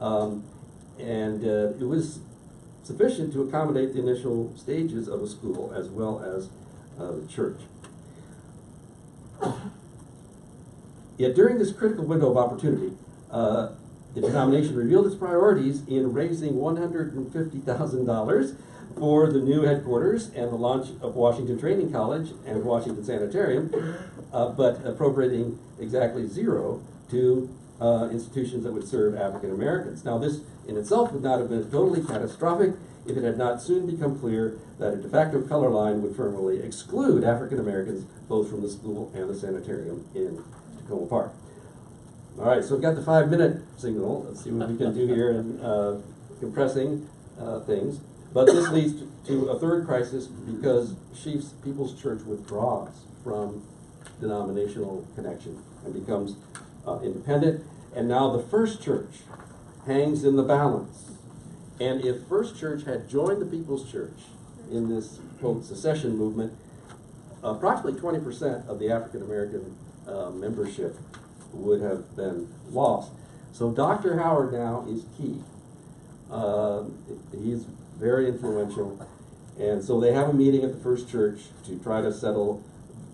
And it was sufficient to accommodate the initial stages of a school as well as the church. Yet during this critical window of opportunity, the denomination revealed its priorities in raising $150,000 for the new headquarters and the launch of Washington Training College and Washington Sanitarium, but appropriating exactly 0 to institutions that would serve African Americans. Now, this in itself would not have been totally catastrophic if it had not soon become clear that a de facto color line would firmly exclude African Americans both from the school and the sanitarium in Tacoma Park. All right, so we've got the 5-minute signal. Let's see what we can do here in compressing things. But this leads to a third crisis because Sheaf's People's Church withdraws from denominational connection and becomes independent. And now the first church hangs in the balance. And if First Church had joined the People's Church in this, quote, secession movement, approximately 20% of the African American membership would have been lost. So Dr. Howard now is key. He's very influential. And so they have a meeting at the First Church to try to settle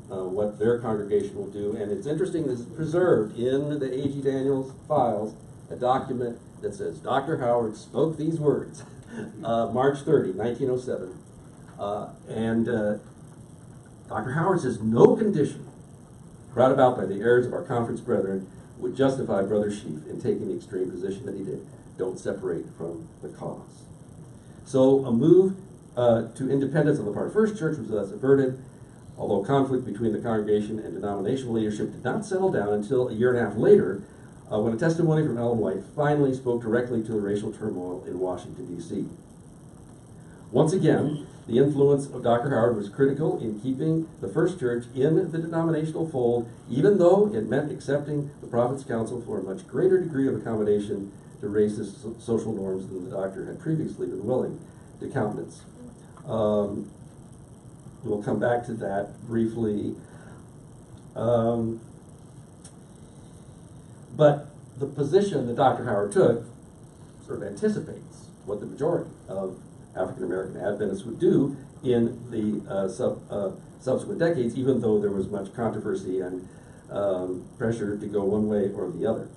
what their congregation will do. And it's interesting, this is preserved in the A.G. Daniels files, a document that says, Dr. Howard spoke these words, March 30, 1907. Dr. Howard says, no condition brought about by the errors of our conference brethren would justify Brother Sheaf in taking the extreme position that he did. Don't separate from the cause. So a move to independence on the part of First Church was thus averted, although conflict between the congregation and denominational leadership did not settle down until a year and a half later, when a testimony from Ellen White finally spoke directly to the racial turmoil in Washington, D.C. Once again, the influence of Dr. Howard was critical in keeping the First Church in the denominational fold, even though it meant accepting the Prophet's counsel for a much greater degree of accommodation to racist social norms than the doctor had previously been willing to countenance. We'll come back to that briefly. But the position that Dr. Howard took sort of anticipates what the majority of African American Adventists would do in the subsequent decades, even though there was much controversy and pressure to go one way or the other.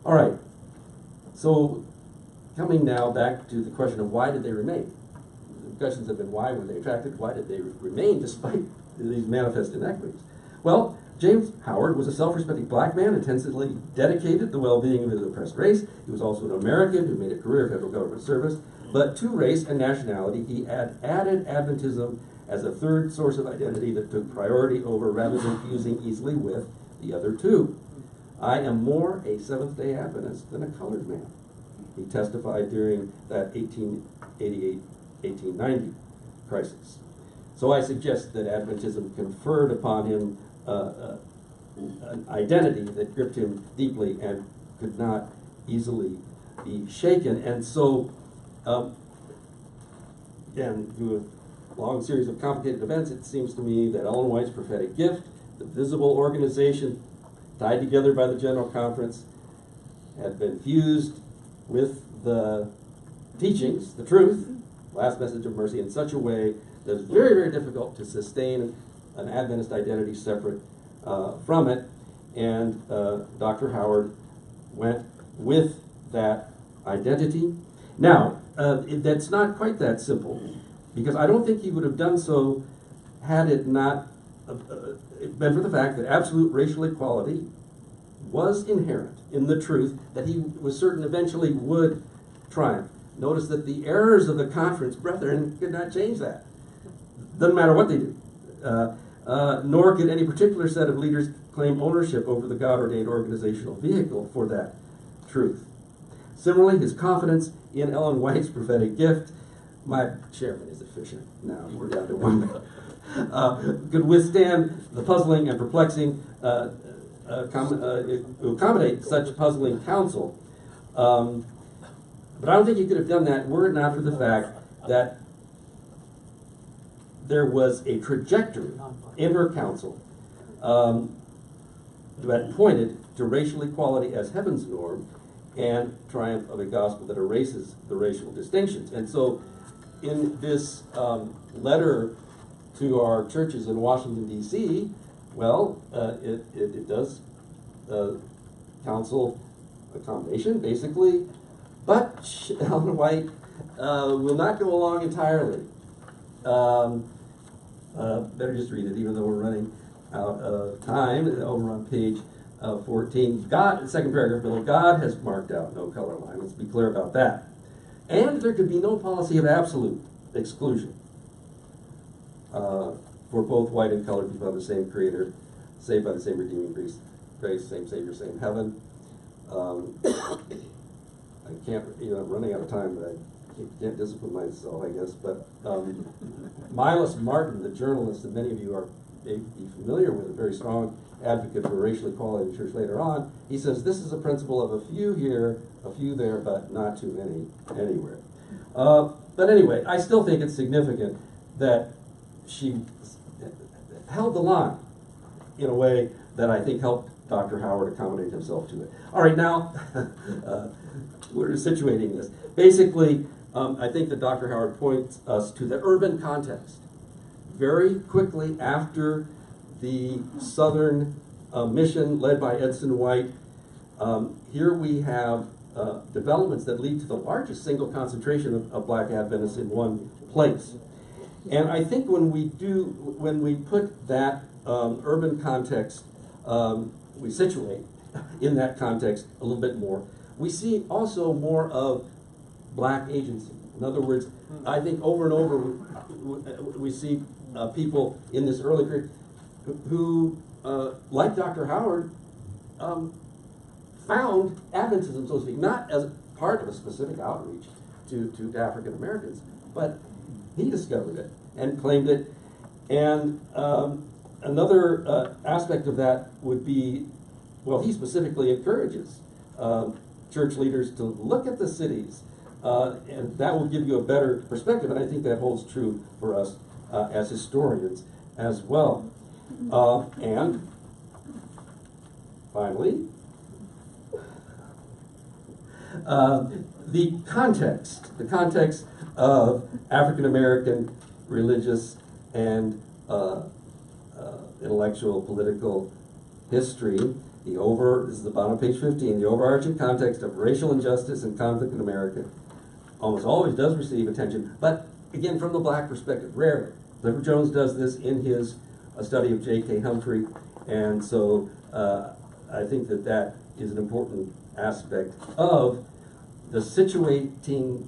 All right, so coming now back to the question of why did they remain? The questions have been why were they attracted, why did they remain despite these manifest inequities? Well, James Howard was a self-respecting black man intensely dedicated to the well-being of his oppressed race. He was also an American who made a career of federal government service. But to race and nationality, he added Adventism as a third source of identity that took priority over rather than fusing easily with the other two. I am more a Seventh-day Adventist than a colored man, he testified during that 1888-1890 crisis. So I suggest that Adventism conferred upon him an identity that gripped him deeply and could not easily be shaken. And so, again, through a long series of complicated events, it seems to me that Ellen White's prophetic gift, the visible organization tied together by the General Conference, had been fused with the teachings, the truth, last message of mercy, in such a way that it's very, very difficult to sustain an Adventist identity separate from it. And Dr. Howard went with that identity. Now, that's not quite that simple, because I don't think he would have done so had it not been for the fact that absolute racial equality was inherent in the truth that he was certain eventually would triumph. Notice that the errors of the conference brethren could not change that. Doesn't matter what they do. Nor could any particular set of leaders claim ownership over the God-ordained organizational vehicle for that truth. Similarly, his confidence in Ellen White's prophetic gift, my chairman is efficient now, we're down to one, could withstand the puzzling and perplexing, accommodate such puzzling counsel. But I don't think he could have done that were it not for the fact that there was a trajectory in her counsel that pointed to racial equality as heaven's norm and triumph of a gospel that erases the racial distinctions. And so in this letter to our churches in Washington, D.C., well, it does counsel accommodation, basically, but Ellen White will not go along entirely. Better just read it, even though we're running out of time. Over on page 14, God, second paragraph below, God has marked out no color line. Let's be clear about that. And there could be no policy of absolute exclusion for both white and colored people of the same Creator, saved by the same redeeming grace, same Savior, same heaven. I can't, I'm running out of time, but can't discipline myself, I guess, but Miles Martin, the journalist that many of you may be familiar with, a very strong advocate for racial equality in the church later on, he says this is a principle of a few here, a few there, but not too many anywhere. But anyway, I still think it's significant that she held the line in a way that I think helped Dr. Howard accommodate himself to it. All right, now we're situating this. Basically, I think that Dr. Howard points us to the urban context. Very quickly after the Southern mission led by Edson White, here we have developments that lead to the largest single concentration of black Adventists in one place. And I think when we put that urban context, we situate in that context a little bit more, we see also more of black agency. In other words, I think over and over we see people in this early period who, like Dr. Howard, found Adventism, so to speak, not as part of a specific outreach to African Americans, but he discovered it and claimed it. And another aspect of that would be, well, he specifically encourages church leaders to look at the cities, and that will give you a better perspective, and I think that holds true for us as historians as well. And finally, the context of African American religious and intellectual political history. This is the bottom of page 15, the overarching context of racial injustice and conflict in America almost always does receive attention, but again, from the black perspective, rarely. Clifford Jones does this in his study of J.K. Humphrey, and so I think that is an important aspect of the situating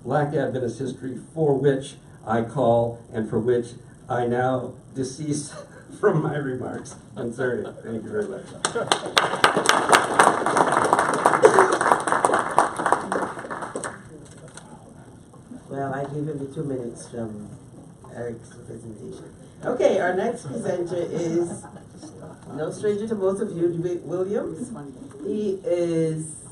black Adventist history, for which I call and for which I now decease from my remarks. I'm sorry. Thank you very much. Well, I gave him the 2 minutes from Erik's presentation. Okay, our next presenter is no stranger to most of you, DeWitt Williams. He is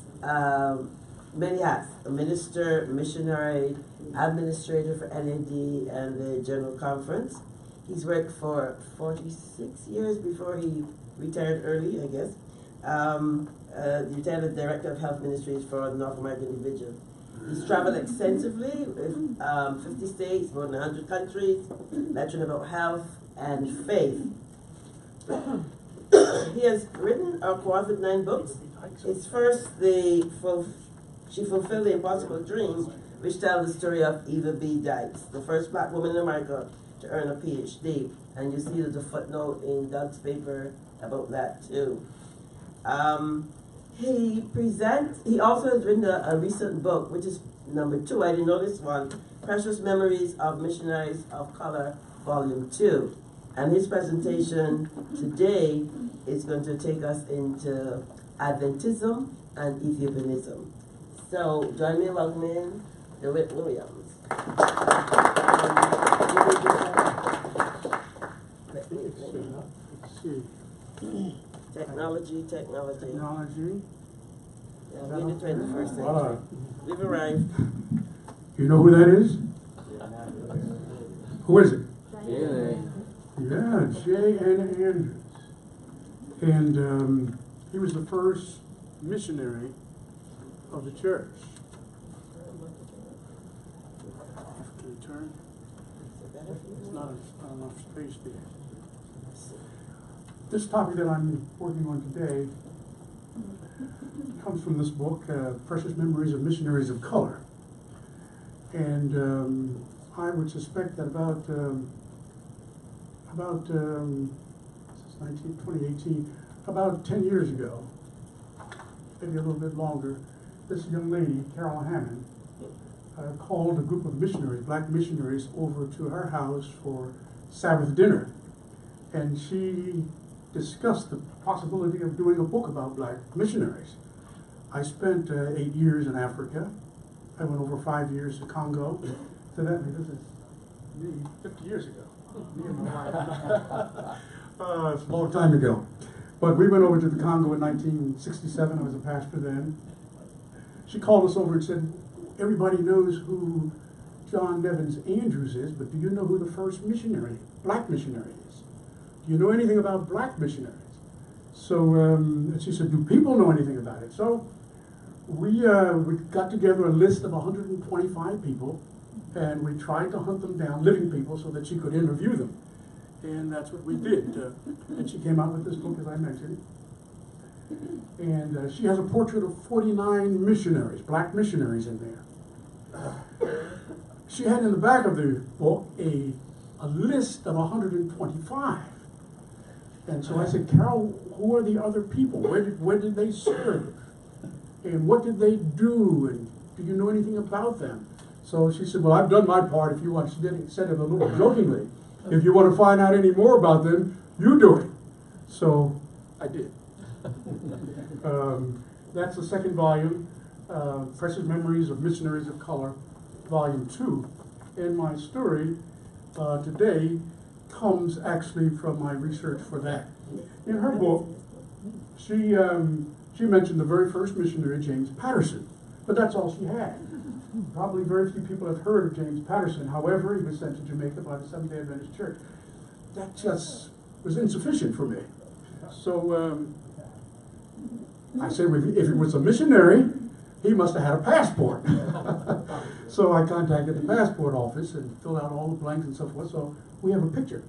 many hats: a minister, missionary, administrator for NAD and the General Conference. He's worked for 46 years before he retired early, I guess. Retired as Director of Health Ministries for the North American Division. He's traveled extensively with 50 states, more than 100 countries, lecturing about health and faith. He has written or co-authored 9 books. His first, She Fulfilled the Impossible Dream, which tells the story of Eva B. Dykes, the first black woman in America to earn a PhD. And you see there's a footnote in Doug's paper about that too. He also has written a recent book, which is number 2, I didn't know this one, Precious Memories of Missionaries of Color, Volume 2. And his presentation today is going to take us into Adventism and Ethiopianism. So join me in welcoming DeWitt Williams. Technology. Yeah, we're in the 21st century. We've arrived. You know who that is? Who is it? Yeah, J. Anderson. And he was the first missionary of the church. Can you turn? There's not enough space there. This topic that I'm working on today comes from this book, Precious Memories of Missionaries of Color. And I would suspect that about 2018, about 10 years ago, maybe a little bit longer, this young lady, Carol Hammond, called a group of missionaries, black missionaries, over to her house for Sabbath dinner. And she discussed the possibility of doing a book about black missionaries. I spent 8 years in Africa, I went over 5 years to Congo. Incidentally, this is me 50 years ago. Me and my wife. It's a long time ago. But we went over to the Congo in 1967. I was a pastor then. She called us over and said, everybody knows who John Nevins Andrews is, but do you know who the first missionary, black missionary is? Do you know anything about black missionaries? So she said, do people know anything about it? So we got together a list of 125 people, and we tried to hunt them down, living people, so that she could interview them. And that's what we did. And she came out with this book, as I mentioned. And she has a portrait of 49 missionaries, black missionaries in there. She had in the back of the book a list of 125. And so I said, Carol, who are the other people? Where did they serve? And what did they do? And do you know anything about them? So she said, well, I've done my part. If you want, she said it a little jokingly. If you want to find out any more about them, you do it. So I did. That's the second volume, Precious Memories of Missionaries of Color, Volume 2. And my story today comes actually from my research for that. In her book, she mentioned the very first missionary, James Patterson, but that's all she had. Probably very few people have heard of James Patterson. However, he was sent to Jamaica by the Seventh-day Adventist Church. That just was insufficient for me. So I said, if it was a missionary, he must have had a passport. So I contacted the passport office and filled out all the blanks and so forth. So we have a picture.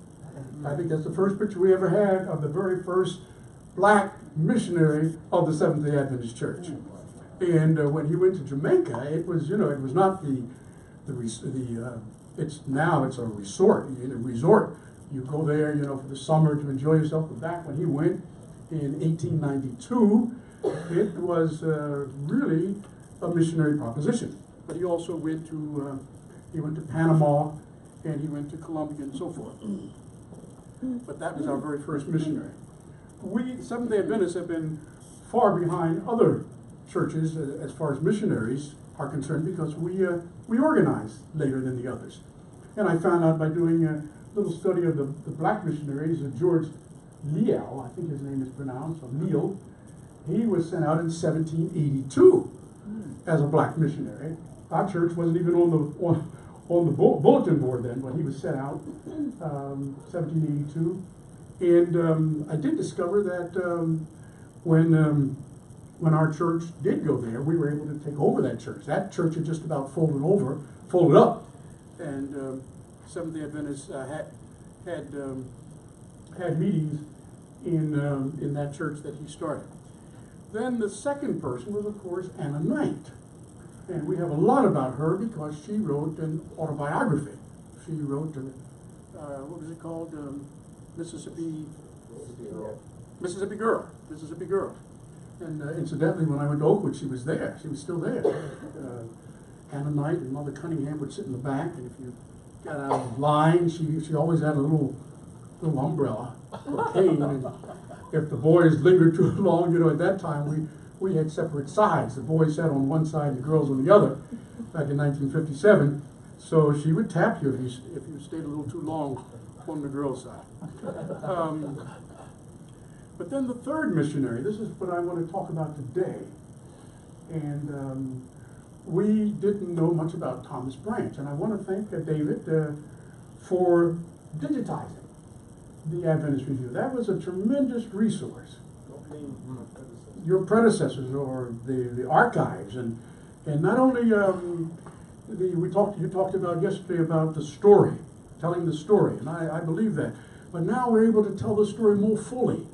I think that's the first picture we ever had of the very first black missionary of the Seventh-day Adventist Church. And when he went to Jamaica, it was, it was not it's a resort. You go there, for the summer to enjoy yourself. But back when he went in 1892, it was really a missionary proposition. But he also went to Panama, and he went to Colombia and so forth. But that was our very first missionary. We, Seventh-day Adventists, have been far behind other churches as far as missionaries are concerned, because we organized later than the others. And I found out by doing a little study of the black missionaries, George Leal, I think his name is pronounced, or Leal. He was sent out in 1782 as a black missionary. Our church wasn't even on the bulletin board then, but he was sent out 1782. And I did discover that when our church did go there, we were able to take over that church. That church had just about folded up. And Seventh-day Adventists had meetings in that church that he started. Then the second person was, of course, Anna Knight. And we have a lot about her because she wrote an autobiography. She wrote, what was it called? Mississippi Girl. And incidentally, when I went to Oakwood, she was there. She was still there. Anna Knight and Mother Cunningham would sit in the back, and if you got out of line, she always had a little umbrella or cane. And if the boys lingered too long, at that time we had separate sides. The boys sat on one side, and the girls on the other. Back in 1957, so she would tap you if you stayed a little too long on the girls' side. But then the third missionary, this is what I want to talk about today. And we didn't know much about Thomas Branch. And I want to thank David for digitizing the Adventist Review. That was a tremendous resource. Your predecessors, or the archives. And not only, you talked about yesterday about the story, telling the story. And I believe that. But now we're able to tell the story more fully,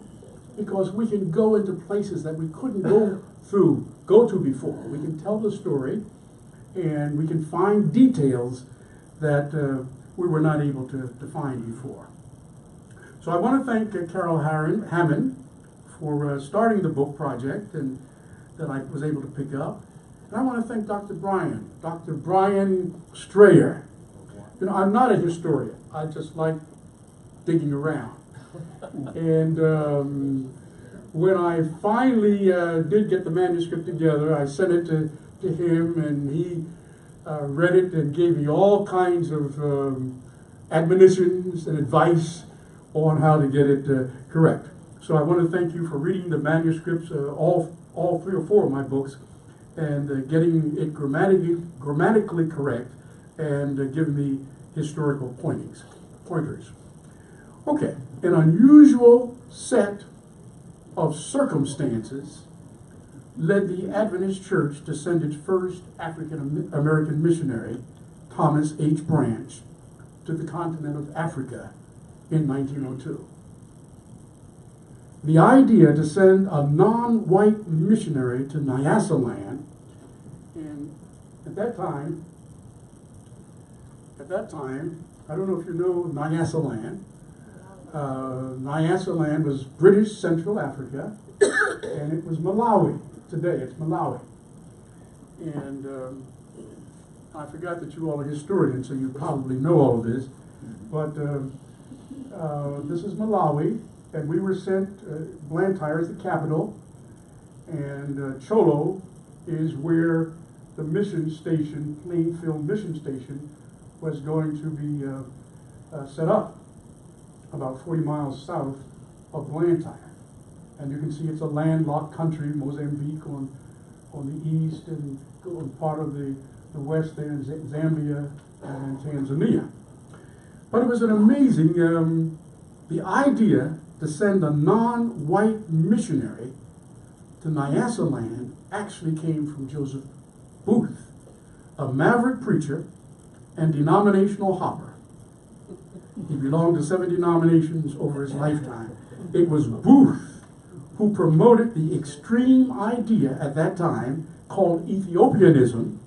because we can go into places that we couldn't go to before. We can tell the story, and we can find details that we were not able to find before. So I want to thank Carol Hammond for starting the book project and that I was able to pick up. And I want to thank Dr. Brian Strayer. I'm not a historian. I just like digging around. And when I finally did get the manuscript together, I sent it to him, and he read it and gave me all kinds of admonitions and advice on how to get it correct. So I want to thank you for reading the manuscripts, all 3 or 4 of my books, and getting it grammatically correct, and giving me historical pointers. Okay, an unusual set of circumstances led the Adventist Church to send its first African American missionary, Thomas H. Branch, to the continent of Africa in 1902. The idea to send a non-white missionary to Nyasaland, and at that time, I don't know if you know Nyasaland. Nyasaland was British Central Africa, and it was Malawi. Today it's Malawi. And I forgot that you all are historians, so you probably know all of this. But this is Malawi, and we were sent, Blantyre is the capital, and Cholo is where the mission station, Plainfield Mission Station, was going to be set up, about 40 miles south of Blantyre. And you can see it's a landlocked country, Mozambique on the east, and part of the west there, in Zambia and Tanzania. But it was an amazing, the idea to send a non-white missionary to Nyasaland actually came from Joseph Booth, a maverick preacher and denominational hopper. He belonged to 7 denominations over his lifetime. It was Booth who promoted the extreme idea at that time, called Ethiopianism,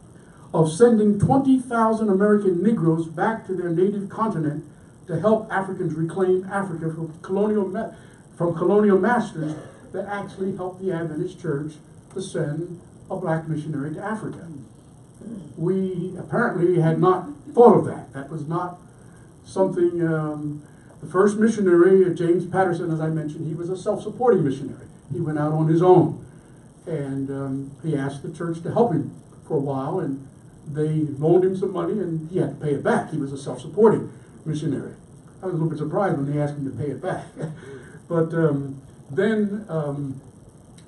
of sending 20,000 American Negroes back to their native continent to help Africans reclaim Africa from colonial masters that actually helped the Adventist Church to send a black missionary to Africa. We apparently had not thought of that. That was not something, the first missionary, James Patterson, as I mentioned, he was a self-supporting missionary. He went out on his own, and he asked the church to help him for a while, and they loaned him some money, and he had to pay it back. He was a self-supporting missionary. I was a little bit surprised when they asked him to pay it back. But then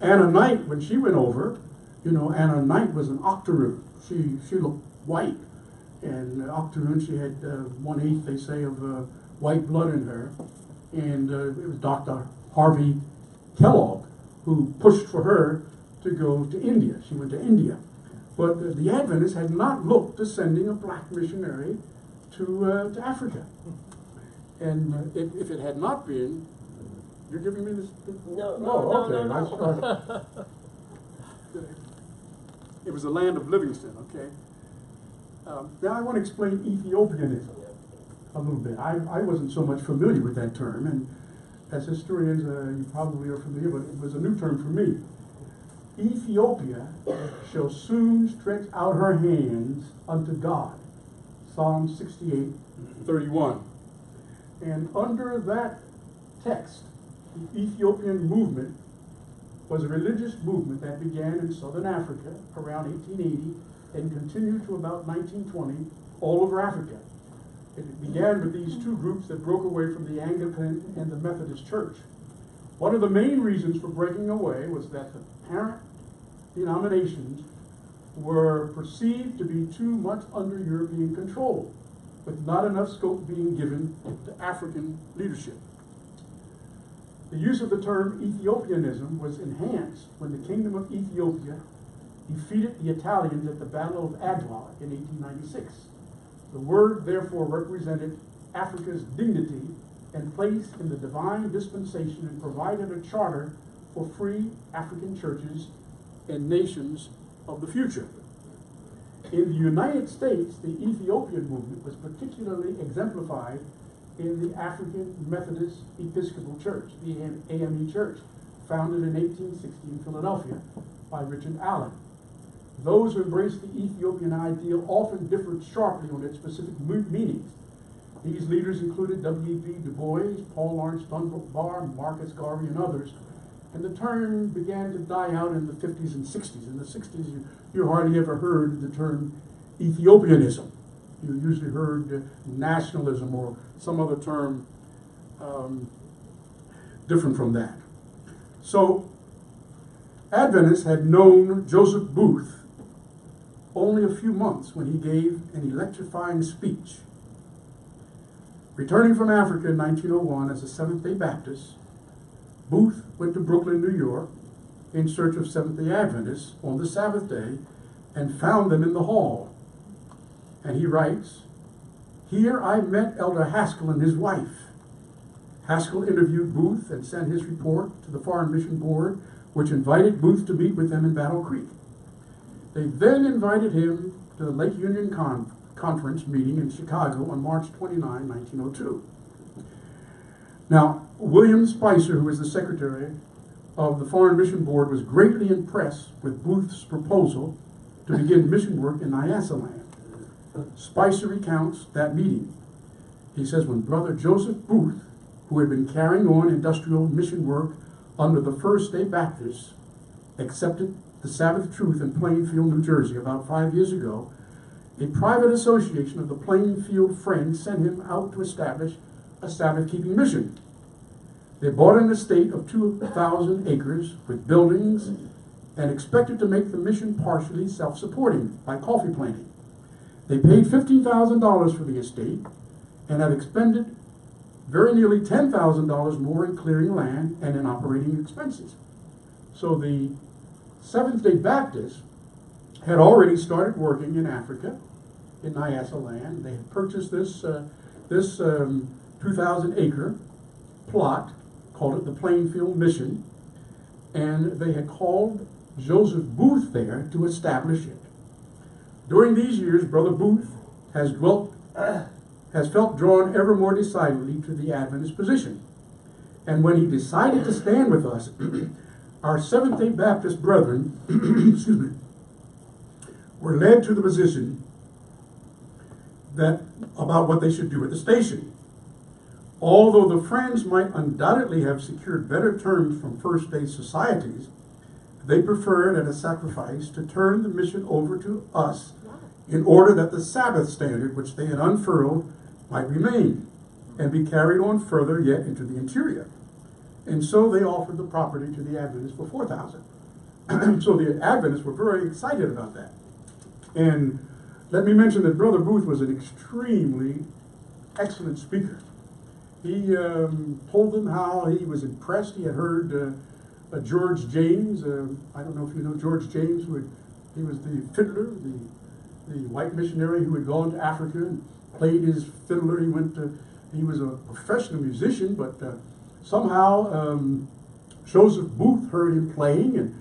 Anna Knight, when she went over, you know, Anna Knight was an octoroon. She looked white, and octoroon, she had 1/8, they say, of white blood in her, and it was Dr. Harvey Kellogg who pushed for her to go to India. She went to India. But the Adventists had not looked to sending a black missionary to Africa. And if it had not been, you're giving me this? No. It was the land of Livingston, okay? Now I want to explain Ethiopianism a little bit. I wasn't so much familiar with that term, and as historians, you probably are familiar, but it was a new term for me. Ethiopia shall soon stretch out her hands unto God. Psalm 68:31. And under that text, the Ethiopian movement was a religious movement that began in southern Africa around 1880 and continued to about 1920 all over Africa. It began with these 2 groups that broke away from the Anglican and the Methodist Church. One of the main reasons for breaking away was that the parent denominations were perceived to be too much under European control, with not enough scope being given to African leadership. The use of the term Ethiopianism was enhanced when the Kingdom of Ethiopia defeated the Italians at the Battle of Adwa in 1896. The word therefore represented Africa's dignity and place in the divine dispensation, and provided a charter for free African churches and nations of the future. In the United States, the Ethiopian movement was particularly exemplified in the African Methodist Episcopal Church, the AME Church, founded in 1860 in Philadelphia by Richard Allen. Those who embraced the Ethiopian ideal often differed sharply on its specific meanings. These leaders included W.B. Du Bois, Paul Laurence Dunbar, Marcus Garvey, and others. And the term began to die out in the 50s and 60s. In the 60s, you hardly ever heard the term Ethiopianism. You usually heard nationalism or some other term different from that. So Adventists had known Joseph Booth only a few months when he gave an electrifying speech. Returning from Africa in 1901 as a Seventh-day Baptist, Booth went to Brooklyn, New York, in search of Seventh-day Adventists on the Sabbath day and found them in the hall. And he writes, "Here I met Elder Haskell and his wife. Haskell interviewed Booth and sent his report to the Foreign Mission Board, which invited Booth to meet with them in Battle Creek. They then invited him to the Lake Union Conference meeting in Chicago on March 29, 1902. Now, William Spicer, who was the secretary of the Foreign Mission Board, was greatly impressed with Booth's proposal to begin mission work in Nyasaland. Spicer recounts that meeting. He says, when Brother Joseph Booth, who had been carrying on industrial mission work under the First-day Baptists, accepted the Sabbath truth in Plainfield, New Jersey about 5 years ago, a private association of the Plainfield Friends sent him out to establish a Sabbath-keeping mission. They bought an estate of 2,000 acres with buildings and expected to make the mission partially self-supporting by coffee planting. They paid $15,000 for the estate and have expended very nearly $10,000 more in clearing land and in operating expenses. So the Seventh-day Baptists had already started working in Africa, in Nyasaland. They had purchased this 2,000-acre plot, called it the Plainfield Mission, and they had called Joseph Booth there to establish it. During these years, Brother Booth has felt drawn ever more decidedly to the Adventist position. And when he decided to stand with us, our Seventh-day Baptist brethren excuse me, were led to the position that about what they should do at the station. Although the Friends might undoubtedly have secured better terms from first-day societies, they preferred at a sacrifice to turn the mission over to us in order that the Sabbath standard, which they had unfurled, might remain and be carried on further yet into the interior. And so they offered the property to the Adventists for $4,000. So the Adventists were very excited about that. And let me mention that Brother Booth was an extremely excellent speaker. He told them how he was impressed. He had heard George James. I don't know if you know George James. He was the fiddler, the white missionary who had gone to Africa and played his fiddler. He was a professional musician, but somehow Joseph Booth heard him playing and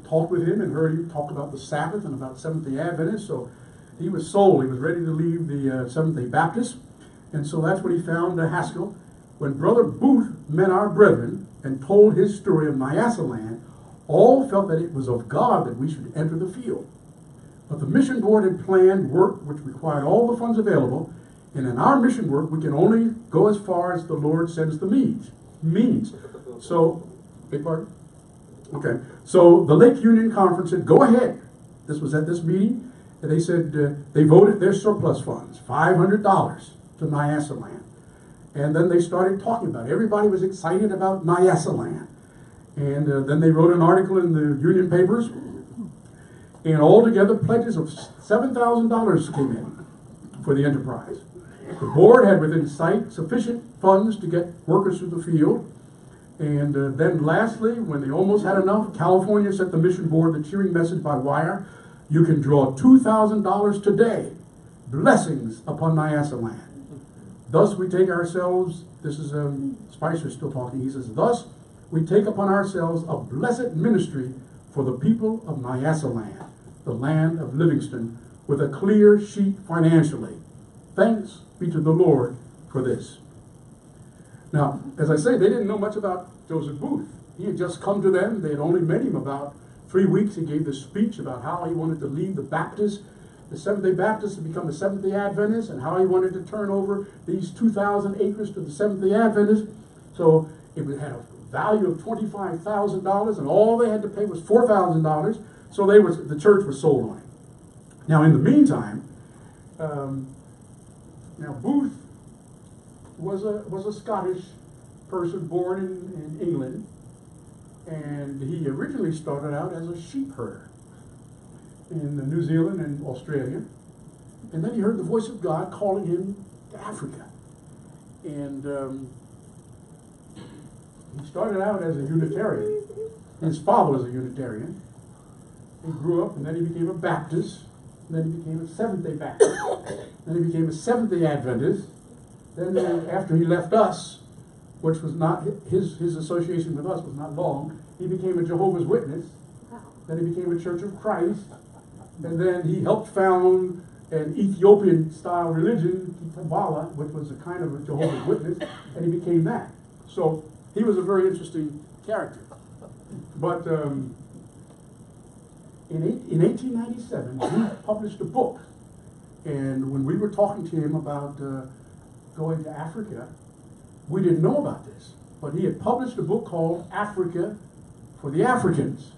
talked with him and heard him talk about the Sabbath and about Seventh-day Adventists. So he was sold. He was ready to leave the Seventh-day Baptists. And so that's when he found Haskell. When Brother Booth met our brethren and told his story of Nyasaland, all felt that it was of God that we should enter the field. But the mission board had planned work which required all the funds available, and in our mission work we can only go as far as the Lord sends the means. So, big pardon? Okay. So the Lake Union Conference said, go ahead. This was at this meeting. And they said they voted their surplus funds, $500 to Nyasaland. And then they started talking about it. Everybody was excited about Nyasaland. And then they wrote an article in the union papers. And altogether, pledges of $7,000 came in for the enterprise. The board had within sight sufficient funds to get workers through the field. And then lastly, when they almost had enough, California sent the mission board the cheering message by wire, you can draw $2,000 today. Blessings upon Nyasaland. Thus we take ourselves, this is Spicer still talking, he says, thus we take upon ourselves a blessed ministry for the people of Nyasaland, the land of Livingston, with a clear sheet financially. Thanks be to the Lord for this. Now, as I say, they didn't know much about Joseph Booth. He had just come to them. They had only met him about 3 weeks. He gave this speech about how he wanted to leave the Baptists, the Seventh-day Baptists, to become the Seventh-day Adventists, and how he wanted to turn over these 2,000 acres to the Seventh-day Adventists. So it had a value of $25,000, and all they had to pay was $4,000. So the church was sold on it. Now, in the meantime, Now Booth was a Scottish person born in England, and he originally started out as a sheep herder in New Zealand and Australia, and then he heard the voice of God calling him to Africa, and he started out as a Unitarian. His father was a Unitarian. He grew up, and then he became a Baptist, and then he became a Seventh-day Baptist, then he became a Seventh-day Adventist. Then after he left us, which was not, his association with us was not long, he became a Jehovah's Witness. Then he became a Church of Christ. And then he helped found an Ethiopian-style religion, Kabbalah, which was a kind of a Jehovah's Witness, and he became that. So he was a very interesting character. But in 1897, he published a book. And when we were talking to him about going to Africa, we didn't know about this. But he had published a book called Africa for the Africans,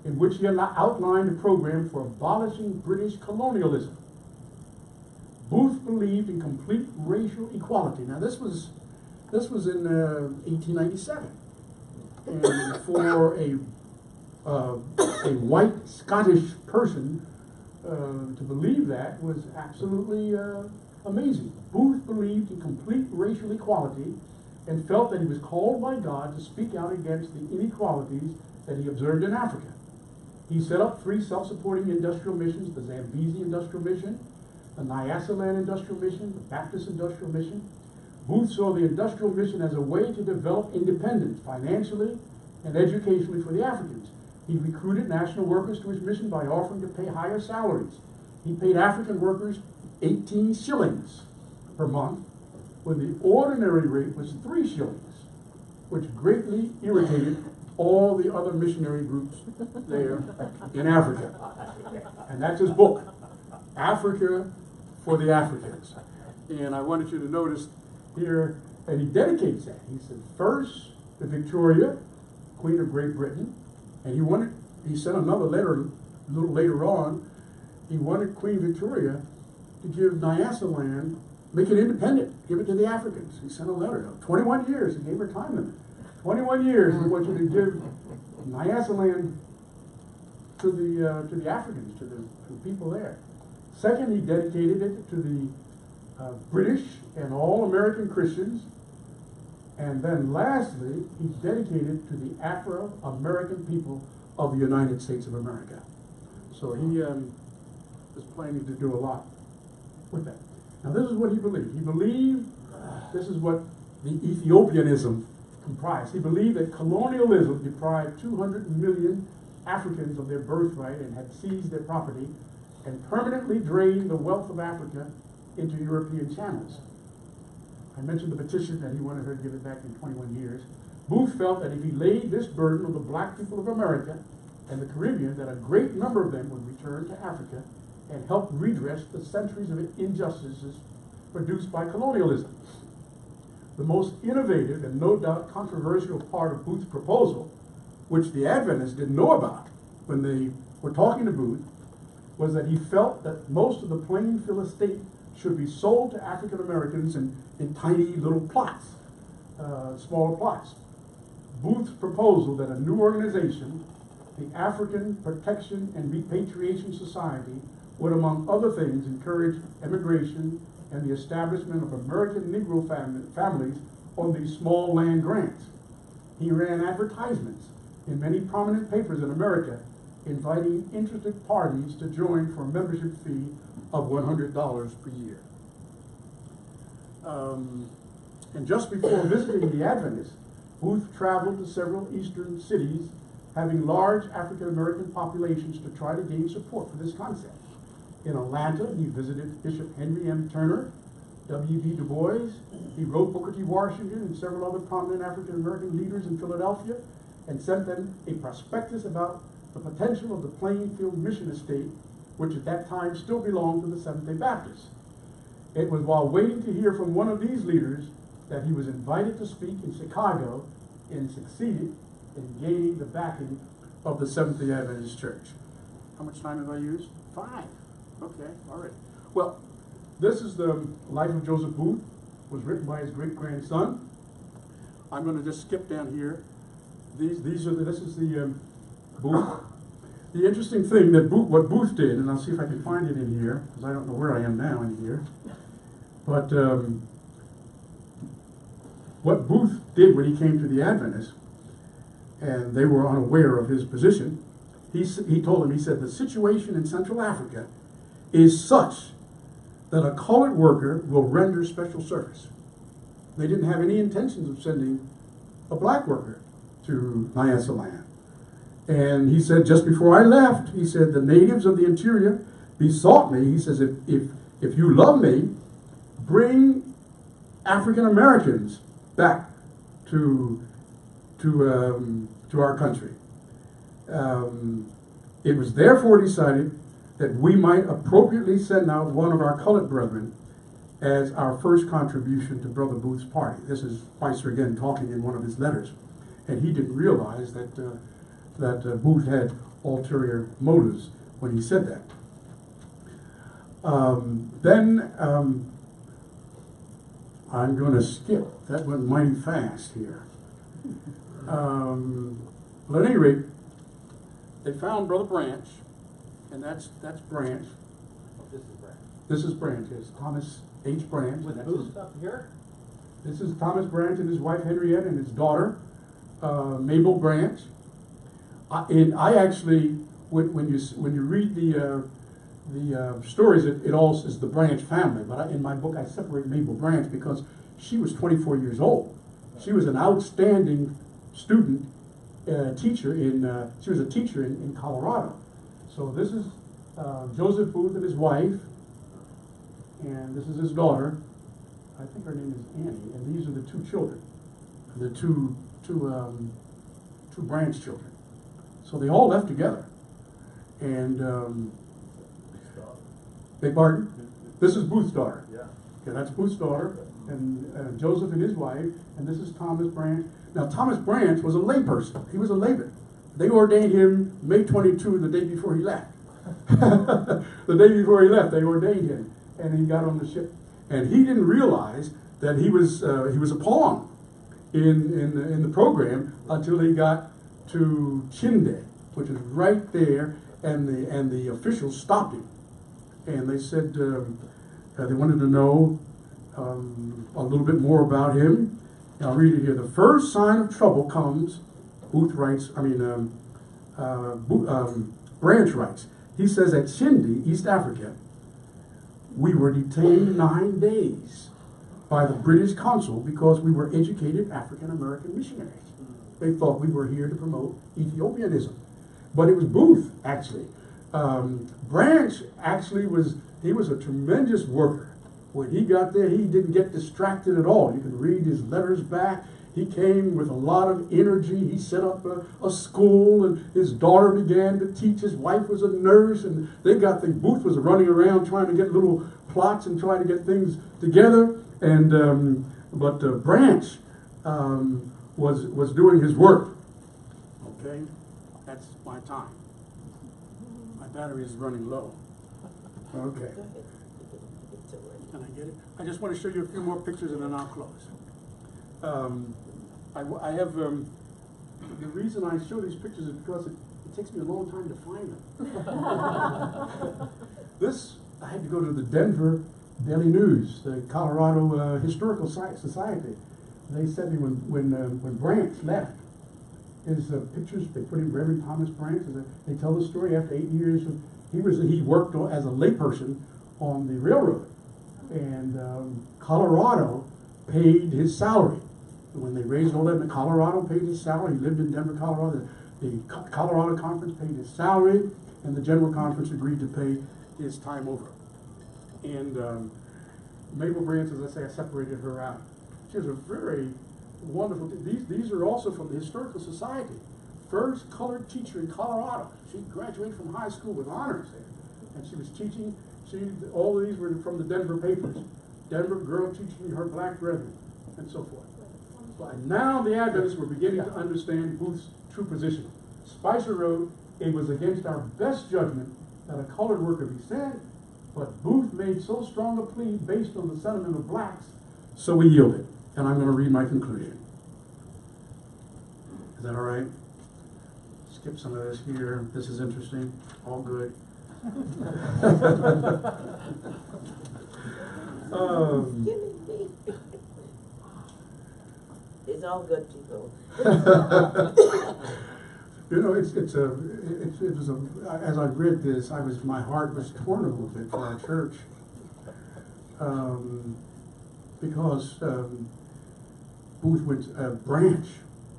in which he outlined a program for abolishing British colonialism. Booth believed in complete racial equality. Now this was in 1897. And for a white Scottish person to believe that was absolutely amazing. Booth believed in complete racial equality and felt that he was called by God to speak out against the inequalities that he observed in Africa. He set up 3 self-supporting industrial missions: the Zambezi Industrial Mission, the Nyasaland Industrial Mission, the Baptist Industrial Mission. Booth saw the industrial mission as a way to develop independence financially and educationally for the Africans. He recruited national workers to his mission by offering to pay higher salaries. He paid African workers 18 shillings per month, when the ordinary rate was 3 shillings, which greatly irritated all the other missionary groups there in Africa. And that's his book, Africa for the Africans. And I wanted you to notice here that he dedicates that. He said, first to Victoria, Queen of Great Britain, and he sent another letter a little later on. He wanted Queen Victoria to give Nyasaland, make it independent, give it to the Africans. He sent a letter, 21 years, he gave her time limit. 21 years, we want you to give Nyasaland to the Africans, to the people there. Second, he dedicated it to the British and all American Christians. And then lastly, he dedicated it to the Afro-American people of the United States of America. So he is planning to do a lot with that. Now this is what he believed. He believed, this is what the Ethiopianism comprised. He believed that colonialism deprived 200 million Africans of their birthright and had seized their property and permanently drained the wealth of Africa into European channels. I mentioned the petition that he wanted her to give it back in 21 years. Booth felt that if he laid this burden on the black people of America and the Caribbean, that a great number of them would return to Africa and help redress the centuries of injustices produced by colonialism. The most innovative and no doubt controversial part of Booth's proposal, which the Adventists didn't know about when they were talking to Booth, was that he felt that most of the Plainfield estate should be sold to African Americans in tiny little plots, smaller plots. Booth's proposal that a new organization, the African Protection and Repatriation Society, would, among other things, encourage immigration and the establishment of American Negro families on these small land grants. He ran advertisements in many prominent papers in America, inviting interested parties to join for a membership fee of $100 per year. And just before visiting the Adventists, Booth traveled to several eastern cities having large African American populations to try to gain support for this concept. In Atlanta, he visited Bishop Henry M. Turner, W.B. Du Bois. He wrote Booker T. Washington and several other prominent African American leaders in Philadelphia and sent them a prospectus about the potential of the Plainfield Mission estate, which at that time still belonged to the Seventh-day Baptists. It was while waiting to hear from one of these leaders that he was invited to speak in Chicago and succeeded in gaining the backing of the Seventh-day Adventist Church. How much time have I used? 5. Okay, all right. Well, This is the life of Joseph Booth. It was written by his great-grandson. I'm going to just skip down here. This is the Booth. The interesting thing that what Booth did, and I'll see if I can find it in here, because I don't know where I am now in here. But what Booth did when he came to the Adventists, and they were unaware of his position, he told them, he said, the situation in Central Africa is such that a colored worker will render special service. They didn't have any intentions of sending a black worker to Nyasaland. And he said, just before I left, he said, the natives of the interior besought me, he says, if you love me, bring African Americans back to our country. It was therefore decided that we might appropriately send out one of our colored brethren as our first contribution to Brother Booth's party. This is Spicer again talking in one of his letters. And he didn't realize that Booth had ulterior motives when he said that. Then I'm going to skip. That went mighty fast here. But at any rate, they found Brother Branch, and that's Branch. This is Brad. This is Branch, yes. Thomas H. Branch. With Booth up here? This is Thomas Branch and his wife Henriette and his daughter, Mabel Branch. And I actually, when you read the stories, it all is the Branch family. But in my book, I separate Mabel Branch because she was 24 years old. She was an outstanding student, teacher she was a teacher in Colorado. So this is Joseph Booth and his wife, and this is his daughter. I think her name is Annie, and these are the two children, the two Branch children. So they all left together. And beg pardon? This is Booth's daughter. Yeah. Okay, that's Booth's daughter, and Joseph and his wife, and this is Thomas Branch. Now, Thomas Branch was a layperson. He was a layman. They ordained him May 22, the day before he left. The day before he left, they ordained him, and he got on the ship. And he didn't realize that he was a pawn in the program until he got to Chinde, which is right there, and the officials stopped him, and they said they wanted to know a little bit more about him. And I'll read it here. The first sign of trouble comes, Booth writes, Branch writes, he says, at Chinde, East Africa, we were detained 9 days by the British consul because we were educated African American missionaries. They thought we were here to promote Ethiopianism. But it was Booth, actually. Branch actually was a tremendous worker. When he got there, he didn't get distracted at all. You can read his letters back. He came with a lot of energy. He set up a school, and his daughter began to teach. His wife was a nurse, and Booth was running around trying to get little plots and trying to get things together. And but Branch was doing his work. Okay, that's my time. My battery is running low. Okay. Can I get it? I just want to show you a few more pictures and then I'll close. I have, the reason I show these pictures is because it takes me a long time to find them. I had to go to the Denver Daily News, the Colorado Historical Society. They sent me when Branch left, his pictures, they put in Reverend Thomas Branch, they tell the story after 8 years. He worked as a layperson on the railroad. And Colorado paid his salary. When they raised all that, Colorado paid his salary. He lived in Denver, Colorado. The Colorado Conference paid his salary, and the General Conference agreed to pay his time over. And Mabel Branch, as I say, I separated her out. She was a very wonderful, these are also from the Historical Society. First colored teacher in Colorado. She graduated from high school with honors there. And she was teaching, all of these were from the Denver papers. Denver girl teaching her black brethren, and so forth. But now the Adventists were beginning to understand Booth's true position. Spicer wrote, it was against our best judgment that a colored worker be sent, But Booth made so strong a plea based on the sentiment of blacks, so we yielded. And I'm going to read my conclusion. Is that all right? Skip some of this here. This is interesting. All good. It's all good, people. You know, it was as I read this, my heart was torn a little bit for our church, because Booth went branch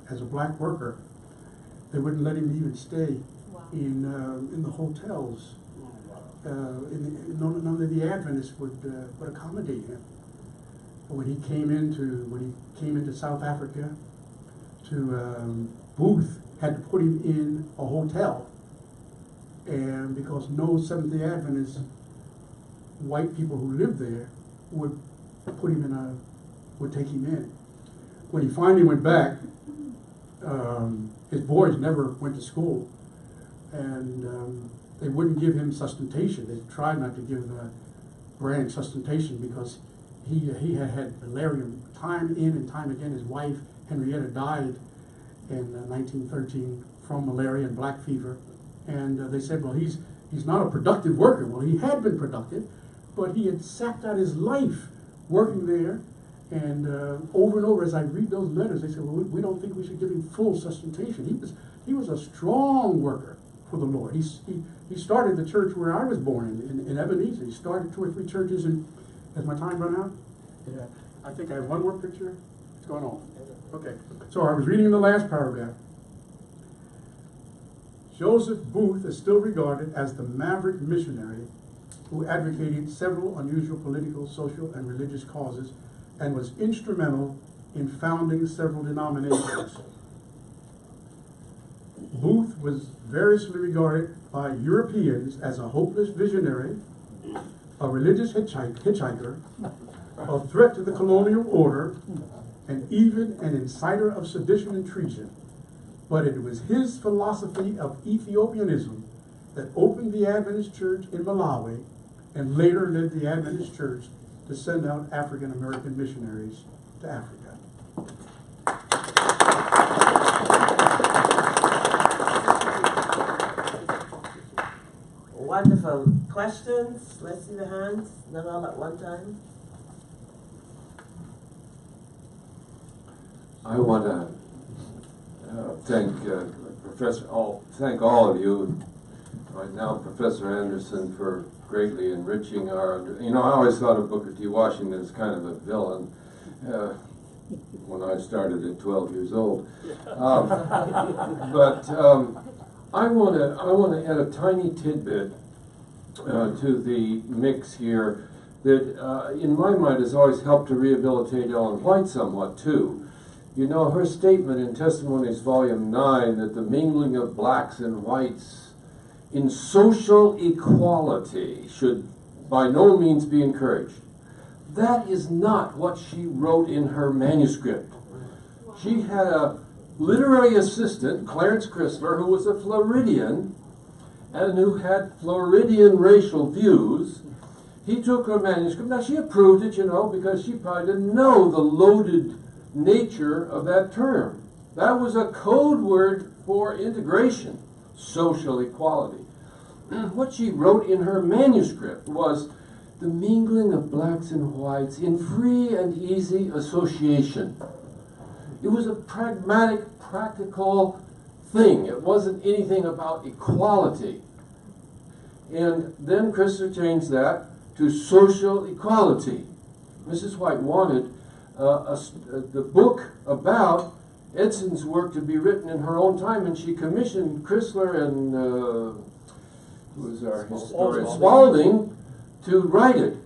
as a black worker. They wouldn't let him even stay in the hotels. None of the Adventists would accommodate him. When he came into South Africa, Booth had to put him in a hotel, and because no Seventh-day Adventist white people who lived there would take him in. When he finally went back, his boys never went to school, and they wouldn't give him sustentation. They tried not to give Branch sustentation because he had had malaria time in and time again. His wife, Henrietta, died in 1913 from malaria and black fever. And they said, well, he's not a productive worker. Well, he had been productive, but he had sacked out his life working there. And over and over, as I read those letters, they said, well, we don't think we should give him full sustentation. He was a strong worker for the Lord. He started the church where I was born in Ebenezer. He started 2 or 3 churches. And has my time run out? Yeah. I think I have one more picture. It's going on. Okay. So I was reading the last paragraph. Joseph Booth is still regarded as the maverick missionary who advocated several unusual political, social, and religious causes and was instrumental in founding several denominations. Booth was variously regarded by Europeans as a hopeless visionary, a religious hitchhiker, a threat to the colonial order, and even an inciter of sedition and treason. But it was his philosophy of Ethiopianism that opened the Adventist Church in Malawi and later led the Adventist Church to send out African American missionaries to Africa. Wonderful. Questions? Let's see the hands. Not all at one time. I want to thank thank all of you, right now Professor Anderson, for greatly enriching our. I always thought of Booker T. Washington as kind of a villain when I started at 12 years old. But I want to add a tiny tidbit to the mix here that, in my mind, has always helped to rehabilitate Ellen White somewhat too. Her statement in Testimonies, Volume 9, that the mingling of blacks and whites in social equality should by no means be encouraged. That is not what she wrote in her manuscript. She had a literary assistant, Clarence Chrysler, who was a Floridian and who had Floridian racial views. He took her manuscript. Now, she approved it, because she probably didn't know the loaded nature of that term. That was a code word for integration, social equality. What she wrote in her manuscript was the mingling of blacks and whites in free and easy association. It was a pragmatic, practical thing. It wasn't anything about equality. And then Chrysler changed that to social equality. Mrs. White wanted the book about Edson's work to be written in her own time, and she commissioned Chrysler and who was our historian, Spalding, to write it.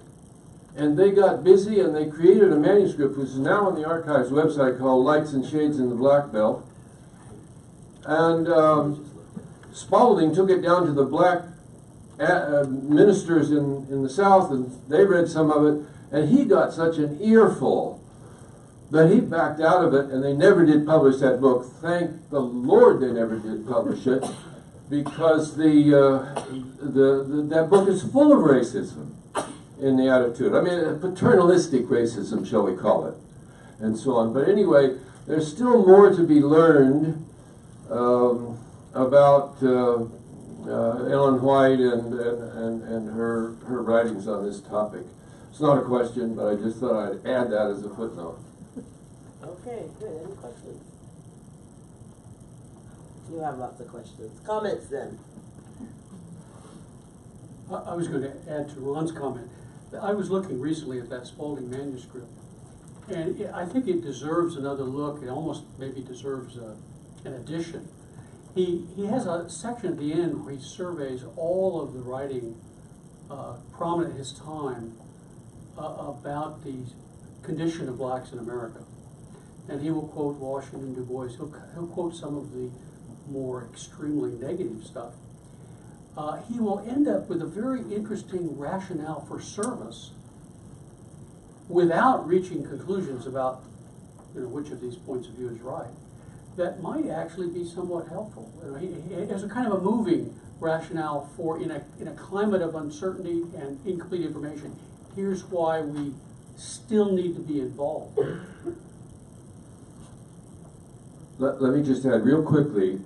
And they got busy and they created a manuscript which is now on the archives website called Lights and Shades in the Black Belt. And Spalding took it down to the black ministers in the South, and they read some of it, and he got such an earful that he backed out of it, and they never did publish that book. Thank the Lord they never did publish it, because that book is full of racism in the attitude. I mean, paternalistic racism, shall we call it, and so on. But anyway, there's still more to be learned about Ellen White and her writings on this topic. It's not a question, but I just thought I'd add that as a footnote. Okay, good. Any questions? You have lots of questions. Comments then? I was going to add to Ron's comment. I was looking recently at that Spalding manuscript, and I think it deserves another look. It almost maybe deserves an addition. He has a section at the end where he surveys all of the writing prominent in his time about the condition of blacks in America. And he will quote Washington, Du Bois. He'll quote some of the more extremely negative stuff. He will end up with a very interesting rationale for service without reaching conclusions about which of these points of view is right. That might actually be somewhat helpful. He has a kind of a moving rationale for in a climate of uncertainty and incomplete information. Here's why we still need to be involved. Let me just add real quickly,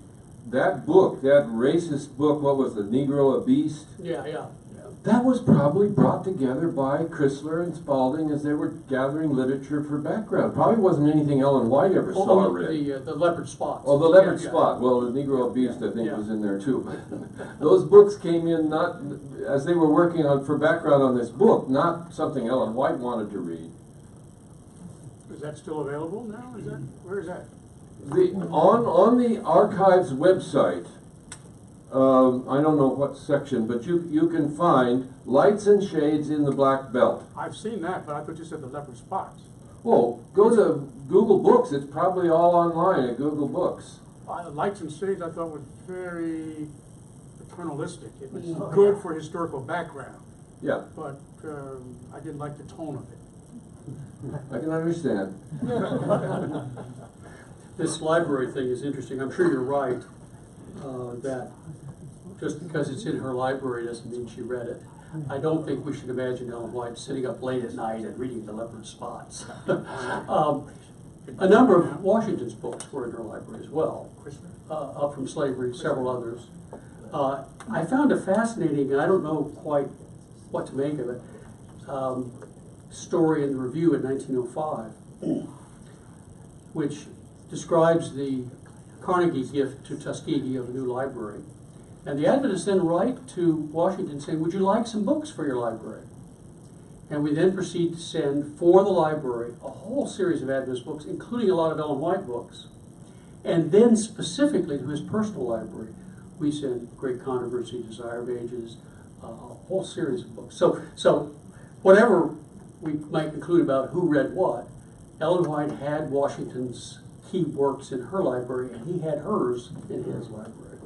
that book, that racist book, what was the Negro a Beast? Yeah. That was probably brought together by Chrysler and Spalding as they were gathering literature for background. Probably wasn't anything Ellen White ever saw or read. The leopard spots. Oh, the leopard spot. Well, the Negro Beast, I think, was in there too. Those books came in not as they were working on for background on this book, not something Ellen White wanted to read. Is that still available now? Where is that? On the archives website, I don't know what section, but you can find Lights and Shades in the Black Belt. I've seen that, but I thought you said the leopard spots. Oh, go to Google Books. It's probably all online at Google Books. Lights and Shades I thought was very paternalistic. It was good for historical background. Yeah. But I didn't like the tone of it. I can understand. This library thing is interesting. I'm sure you're right that just because it's in her library doesn't mean she read it. I don't think we should imagine Ellen White sitting up late at night and reading the leopard spots. A number of Washington's books were in her library as well, Up from Slavery, several others. I found a fascinating, and I don't know quite what to make of it, story in the Review in 1905, which describes the Carnegie gift to Tuskegee of a new library. And the Adventists then write to Washington saying, would you like some books for your library? And we then proceed to send for the library a whole series of Adventist books, including a lot of Ellen White books. And then specifically to his personal library, we send Great Controversy, Desire of Ages, a whole series of books. So whatever we might conclude about who read what, Ellen White had Washington's key works in her library, and he had hers in his library.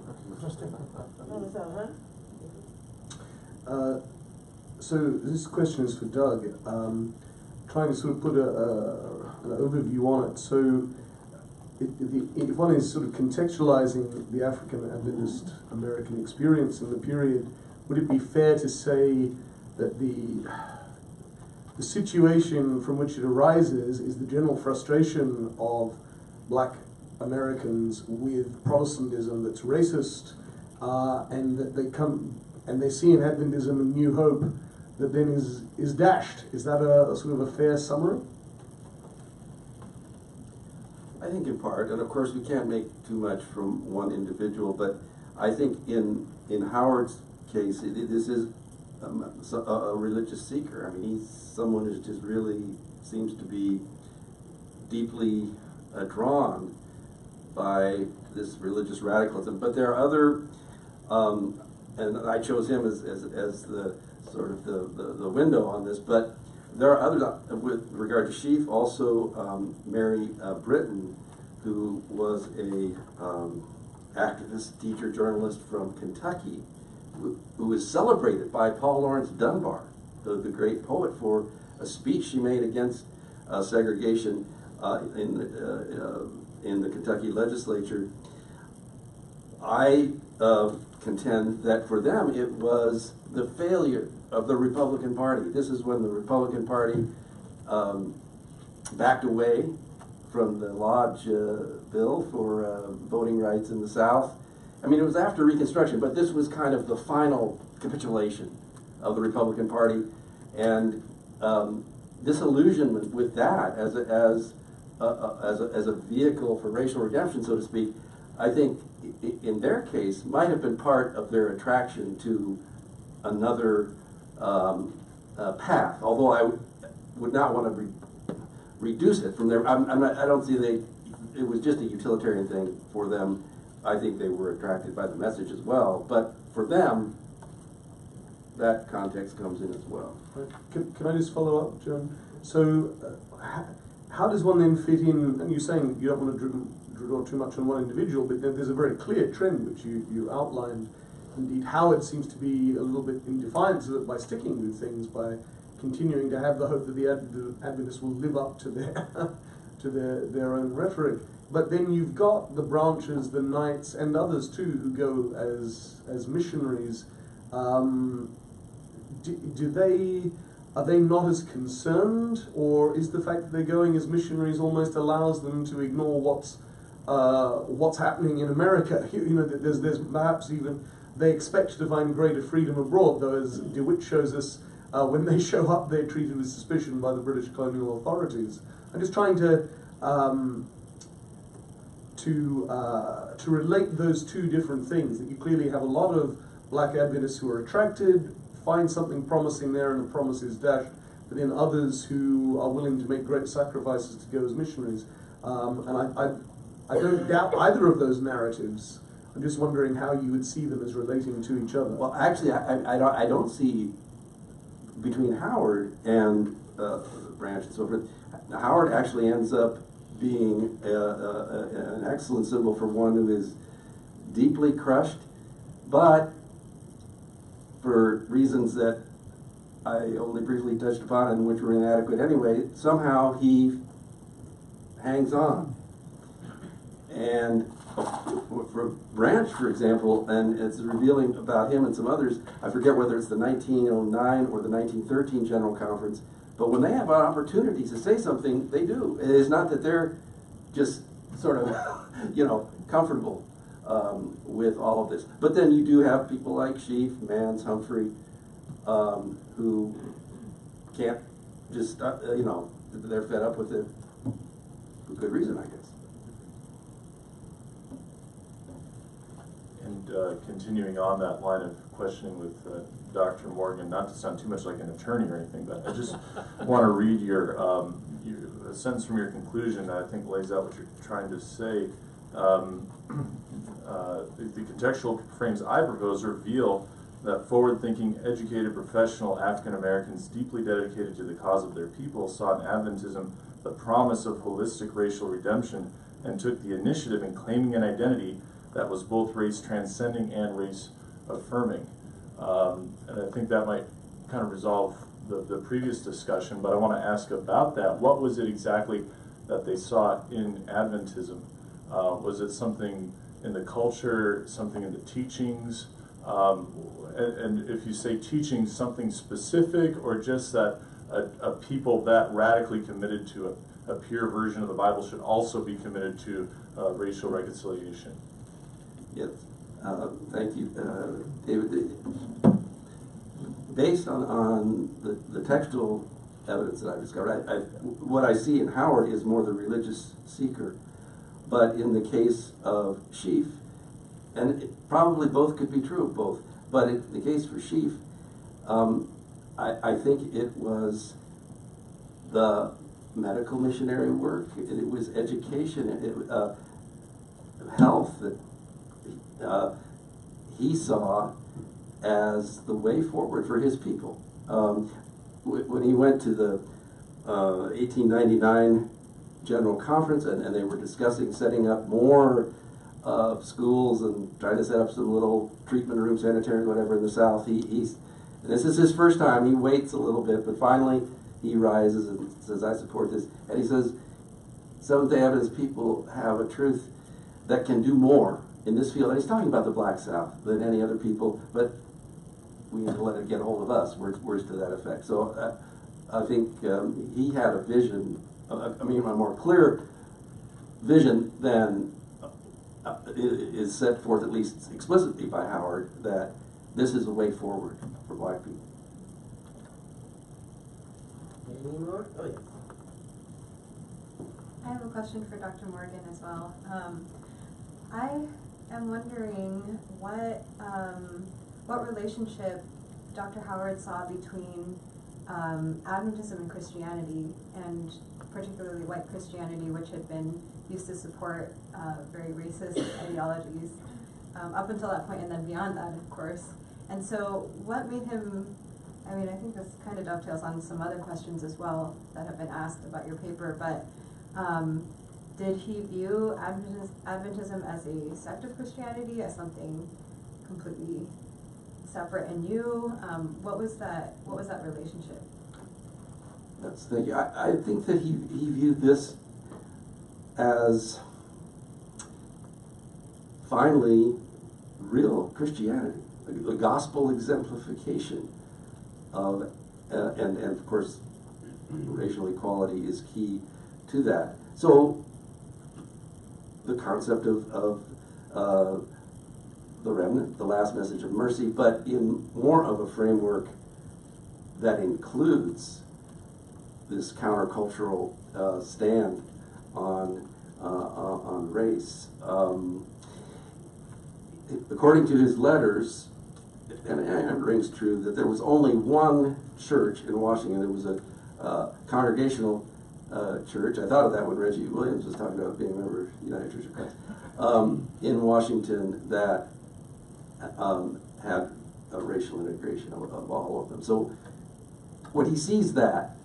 So this question is for Doug. Trying to sort of put an overview on it. So if one is sort of contextualizing the African Adventist American experience in the period, would it be fair to say that the situation from which it arises is the general frustration of black Americans with Protestantism that's racist, and that they come and they see in Adventism a new hope that then is dashed? Is that a sort of a fair summary? I think in part, and of course we can't make too much from one individual, but I think in Howard's case, this is a religious seeker. I mean, he's someone who just really seems to be deeply drawn by this religious radicalism. But there are other, and I chose him as the sort of the window on this, but there are others with regard to Sheaf, also Mary Britton, who was a activist, teacher, journalist from Kentucky, who was celebrated by Paul Laurence Dunbar, the great poet, for a speech she made against segregation in the Kentucky legislature. I contend that for them it was the failure of the Republican Party. This is when the Republican Party backed away from the Lodge bill for voting rights in the South. I mean, it was after Reconstruction, but this was kind of the final capitulation of the Republican Party, and disillusionment with that as a vehicle for racial redemption, so to speak, I think in their case might have been part of their attraction to another path. Although I would not want to reduce it from there. I don't see it was just a utilitarian thing for them. I think they were attracted by the message as well, but for them, that context comes in as well. Can I just follow up, Joan? So, how does one then fit in? And you're saying you don't want to draw too much on one individual, but there's a very clear trend which you outlined. Indeed, Howard seems to be a little bit in defiance of it by sticking with things, by continuing to have the hope that the Adventists will live up to their own rhetoric. But then you've got the branches, the Knights, and others too, who go as missionaries. Are they not as concerned, or is the fact that they're going as missionaries almost allows them to ignore what's happening in America? You know, there's perhaps even they expect to find greater freedom abroad, though, as DeWitt shows us, when they show up, they're treated with suspicion by the British colonial authorities. I'm just trying to relate those two different things, that you clearly have a lot of black Adventists who are attracted, find something promising there and the promise is dashed, but then others who are willing to make great sacrifices to go as missionaries. And I don't doubt either of those narratives. I'm just wondering how you would see them as relating to each other. Well, actually, I don't see between Howard and Branch and so forth. Howard actually ends up being an excellent symbol for one who is deeply crushed, but for reasons that I only briefly touched upon and which were inadequate anyway, somehow he hangs on. And for Branch, for example, and it's revealing about him and some others, I forget whether it's the 1909 or the 1913 General Conference, but when they have an opportunity to say something, they do. It is not that they're just sort of, comfortable with all of this. But then you do have people like Sheaf, Mans, Humphrey, who can't just, they're fed up with it for good reason, I guess. And continuing on that line of questioning with Dr. Morgan, not to sound too much like an attorney or anything, but I just want to read a sentence from your conclusion that I think lays out what you're trying to say. The contextual frames I propose reveal that forward-thinking, educated, professional African Americans deeply dedicated to the cause of their people saw in Adventism the promise of holistic racial redemption and took the initiative in claiming an identity that was both race transcending and race affirming. And I think that might kind of resolve the previous discussion, but I want to ask about that. What was it exactly that they saw in Adventism? Was it something in the culture, something in the teachings? And if you say teaching, something specific, or just that a people that radically committed to a pure version of the Bible should also be committed to racial reconciliation? Yes, thank you, David. Based on the textual evidence that I've discovered, what I see in Howard is more the religious seeker. But in the case of Sheaf, and probably both could be true of both, but in the case for Sheaf, I think it was the medical missionary work, it was education, health that he saw as the way forward for his people. When he went to the 1899 General Conference and they were discussing setting up more schools and trying to set up some little treatment rooms, sanitariums, whatever in the South, this is his first time, he waits a little bit, but finally he rises and says, I support this. And he says, Seventh-day Adventist people have a truth that can do more in this field, and he's talking about the Black South, than any other people, but we need to let it get a hold of us, words to that effect. So I think he had a vision, a more clear vision than is set forth, at least explicitly by Howard, that this is the way forward for black people. Any more? Oh, yes. I have a question for Dr. Morgan as well. I am wondering what relationship Dr. Howard saw between Adventism and Christianity, and particularly white Christianity, which had been used to support very racist ideologies up until that point, and then beyond that, of course. And so what made him, I think this kind of dovetails on some other questions as well that have been asked about your paper, but did he view Adventism as a sect of Christianity, as something completely separate and new? What was that relationship? That's the thing. I think that he viewed this as finally real Christianity, the gospel exemplification of, and of course, racial equality is key to that. So the concept of the remnant, the last message of mercy, but in more of a framework that includes this countercultural stand on race. According to his letters, and it rings true that there was only one church in Washington. It was a congregational church. I thought of that when Reggie Williams was talking about being a member of the United Church of Christ in Washington that had a racial integration of all of them. So when he sees that,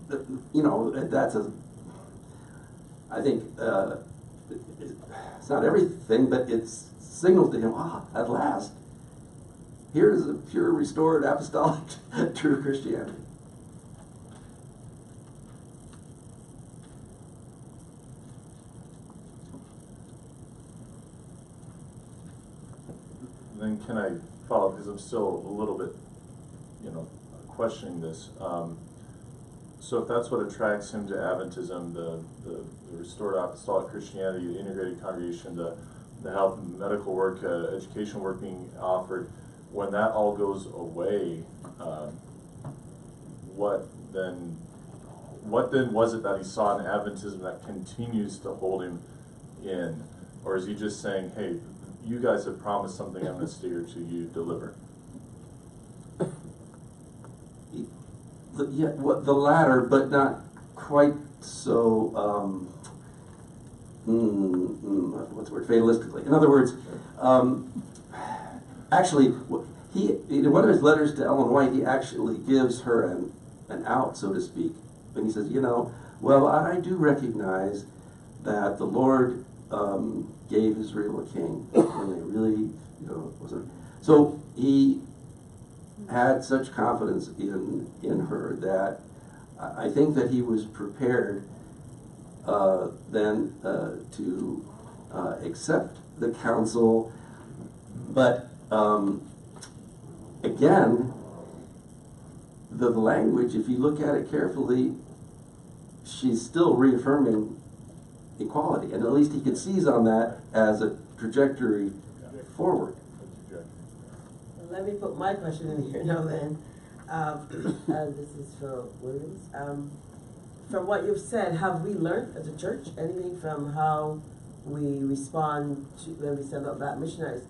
that's I think it's not everything, but it signals to him, at last, here's a pure, restored, apostolic, true Christianity. Then can I follow, because I'm still a little bit, questioning this. So if that's what attracts him to Adventism, the restored apostolic Christianity, the integrated congregation, the health and medical work, education work being offered, when that all goes away, what then was it that he saw in Adventism that continues to hold him in? Or is he just saying, hey, you guys have promised something, I'm going to steer to you, deliver? The latter, but not quite so, what's the word, fatalistically. In other words, actually, in one of his letters to Ellen White, he actually gives her an out, so to speak. And he says, well, I do recognize that the Lord gave Israel a king when they really, wasn't. So he had such confidence in her that I think that he was prepared then to accept the counsel. But again, the language, if you look at it carefully, she's still reaffirming equality, and at least he could seize on that as a trajectory forward. Let me put my question in here now then. This is for Williams. From what you've said, have we learned as a church anything from how we respond to when we send out black missionaries?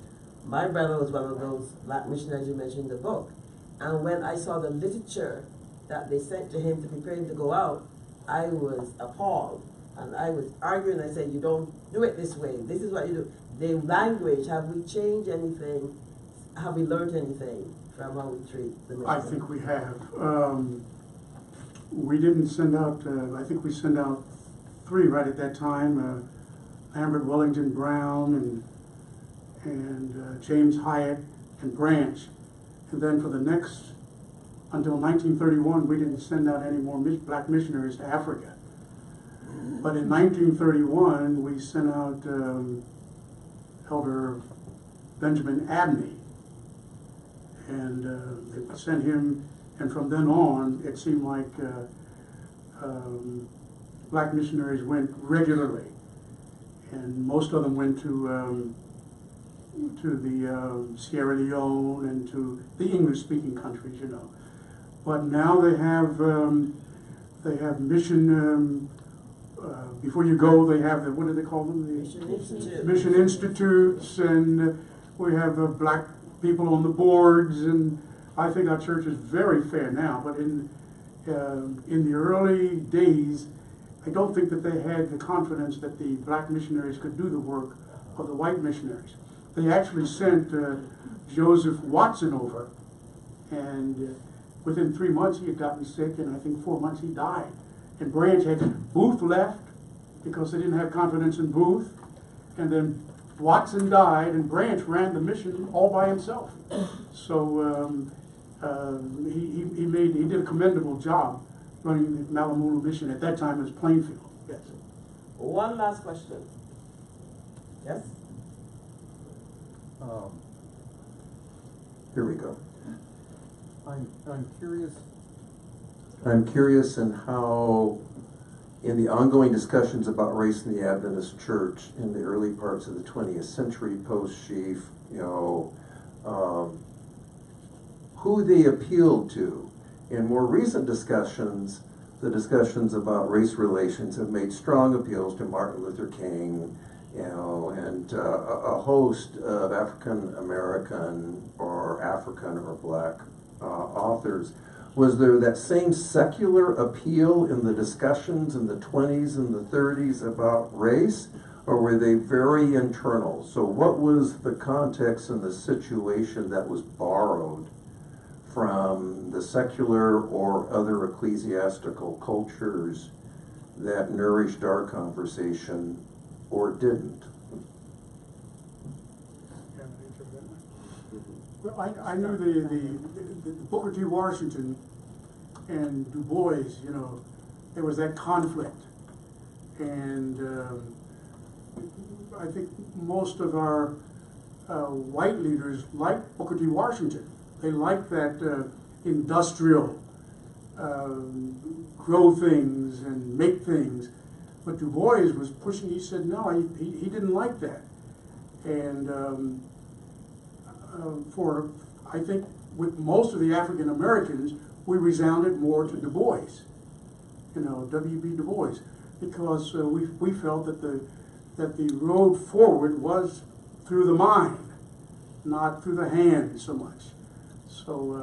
My brother was one of those black missionaries you mentioned in the book. And when I saw the literature that they sent to him to prepare him to go out, I was appalled. And I was arguing. I said, you don't do it this way. This is what you do. The language, have we changed anything? Have we learned anything from how we treat the missionaries? I think we have. We didn't send out, I think we sent out 3 right at that time, Lambert Wellington Brown and James Hyatt and Branch. And then for the next, until 1931, we didn't send out any more black missionaries to Africa. But in 1931, we sent out Elder Benjamin Abney. And they sent him, and from then on, it seemed like black missionaries went regularly. And most of them went to the Sierra Leone and to the English-speaking countries, you know. But now they have mission. Before you go, they have the, what do they call them? The Mission Institutes, and we have black people on the boards, and I think our church is very fair now. But in the early days, I don't think that they had the confidence that the black missionaries could do the work of the white missionaries. They actually sent Joseph Watson over, and within 3 months he had gotten sick, and I think 4 months he died. And Branch had Booth left because they didn't have confidence in Booth, and then Watson died, and Branch ran the mission all by himself. So he did a commendable job running the Malamula Mission. At that time it was Plainfield. Yes. One last question. Yes? Here we go. I'm curious. I'm curious in how, in the ongoing discussions about race in the Adventist Church in the early parts of the 20th century, post-Sheaf, you know, who they appealed to. In more recent discussions, the discussions about race relations have made strong appeals to Martin Luther King, you know, and a host of African American or African or black authors. Was there that same secular appeal in the discussions in the 20s and the 30s about race, or were they very internal? So what was the context and the situation that was borrowed from the secular or other ecclesiastical cultures that nourished our conversation or didn't? Well, I know the Booker T. Washington and Du Bois, you know, there was that conflict. And I think most of our white leaders liked Booker T. Washington. They liked that industrial, grow things and make things. But Du Bois was pushing, he said no, he didn't like that. And I think with most of the African Americans, we resounded more to Du Bois, you know, W.B. Du Bois, because we felt that the road forward was through the mind, not through the hand so much. So,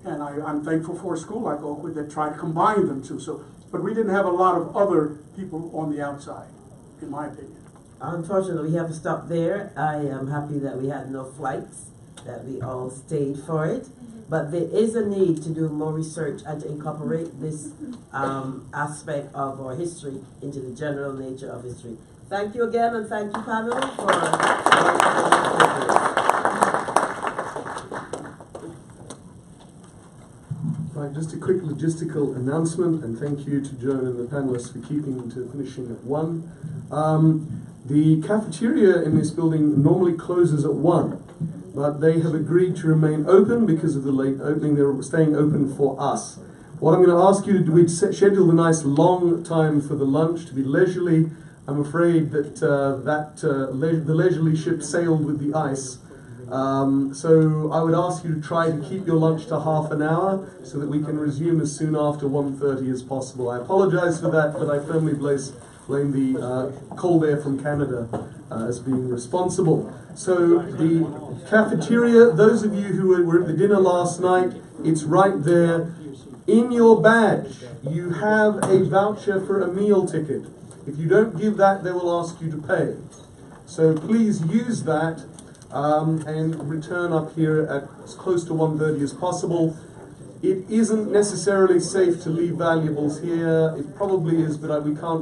and I'm thankful for a school like Oakwood that tried to combine them two. So, but we didn't have a lot of other people on the outside, in my opinion. Unfortunately, we have to stop there. I am happy that we had no flights, that we all stayed for it. But there is a need to do more research and to incorporate this aspect of our history into the general nature of history. Thank you again, and thank you, panel, for Right, just a quick logistical announcement, and thank you to Joan and the panelists for keeping to finishing at 1. The cafeteria in this building normally closes at 1. But they have agreed to remain open because of the late opening. They're staying open for us. What I'm going to ask you to do is schedule a nice long time for the lunch to be leisurely. I'm afraid that the leisurely ship sailed with the ice. So I would ask you to try to keep your lunch to half an hour so that we can resume as soon after 1:30 as possible. I apologize for that, but I firmly blame the cold air from Canada as being responsible. So the cafeteria, those of you who were at the dinner last night, it's right there. In your badge, you have a voucher for a meal ticket. If you don't give that, they will ask you to pay. So please use that and return up here at as close to 1:30 as possible. It isn't necessarily safe to leave valuables here. It probably is, but we can't get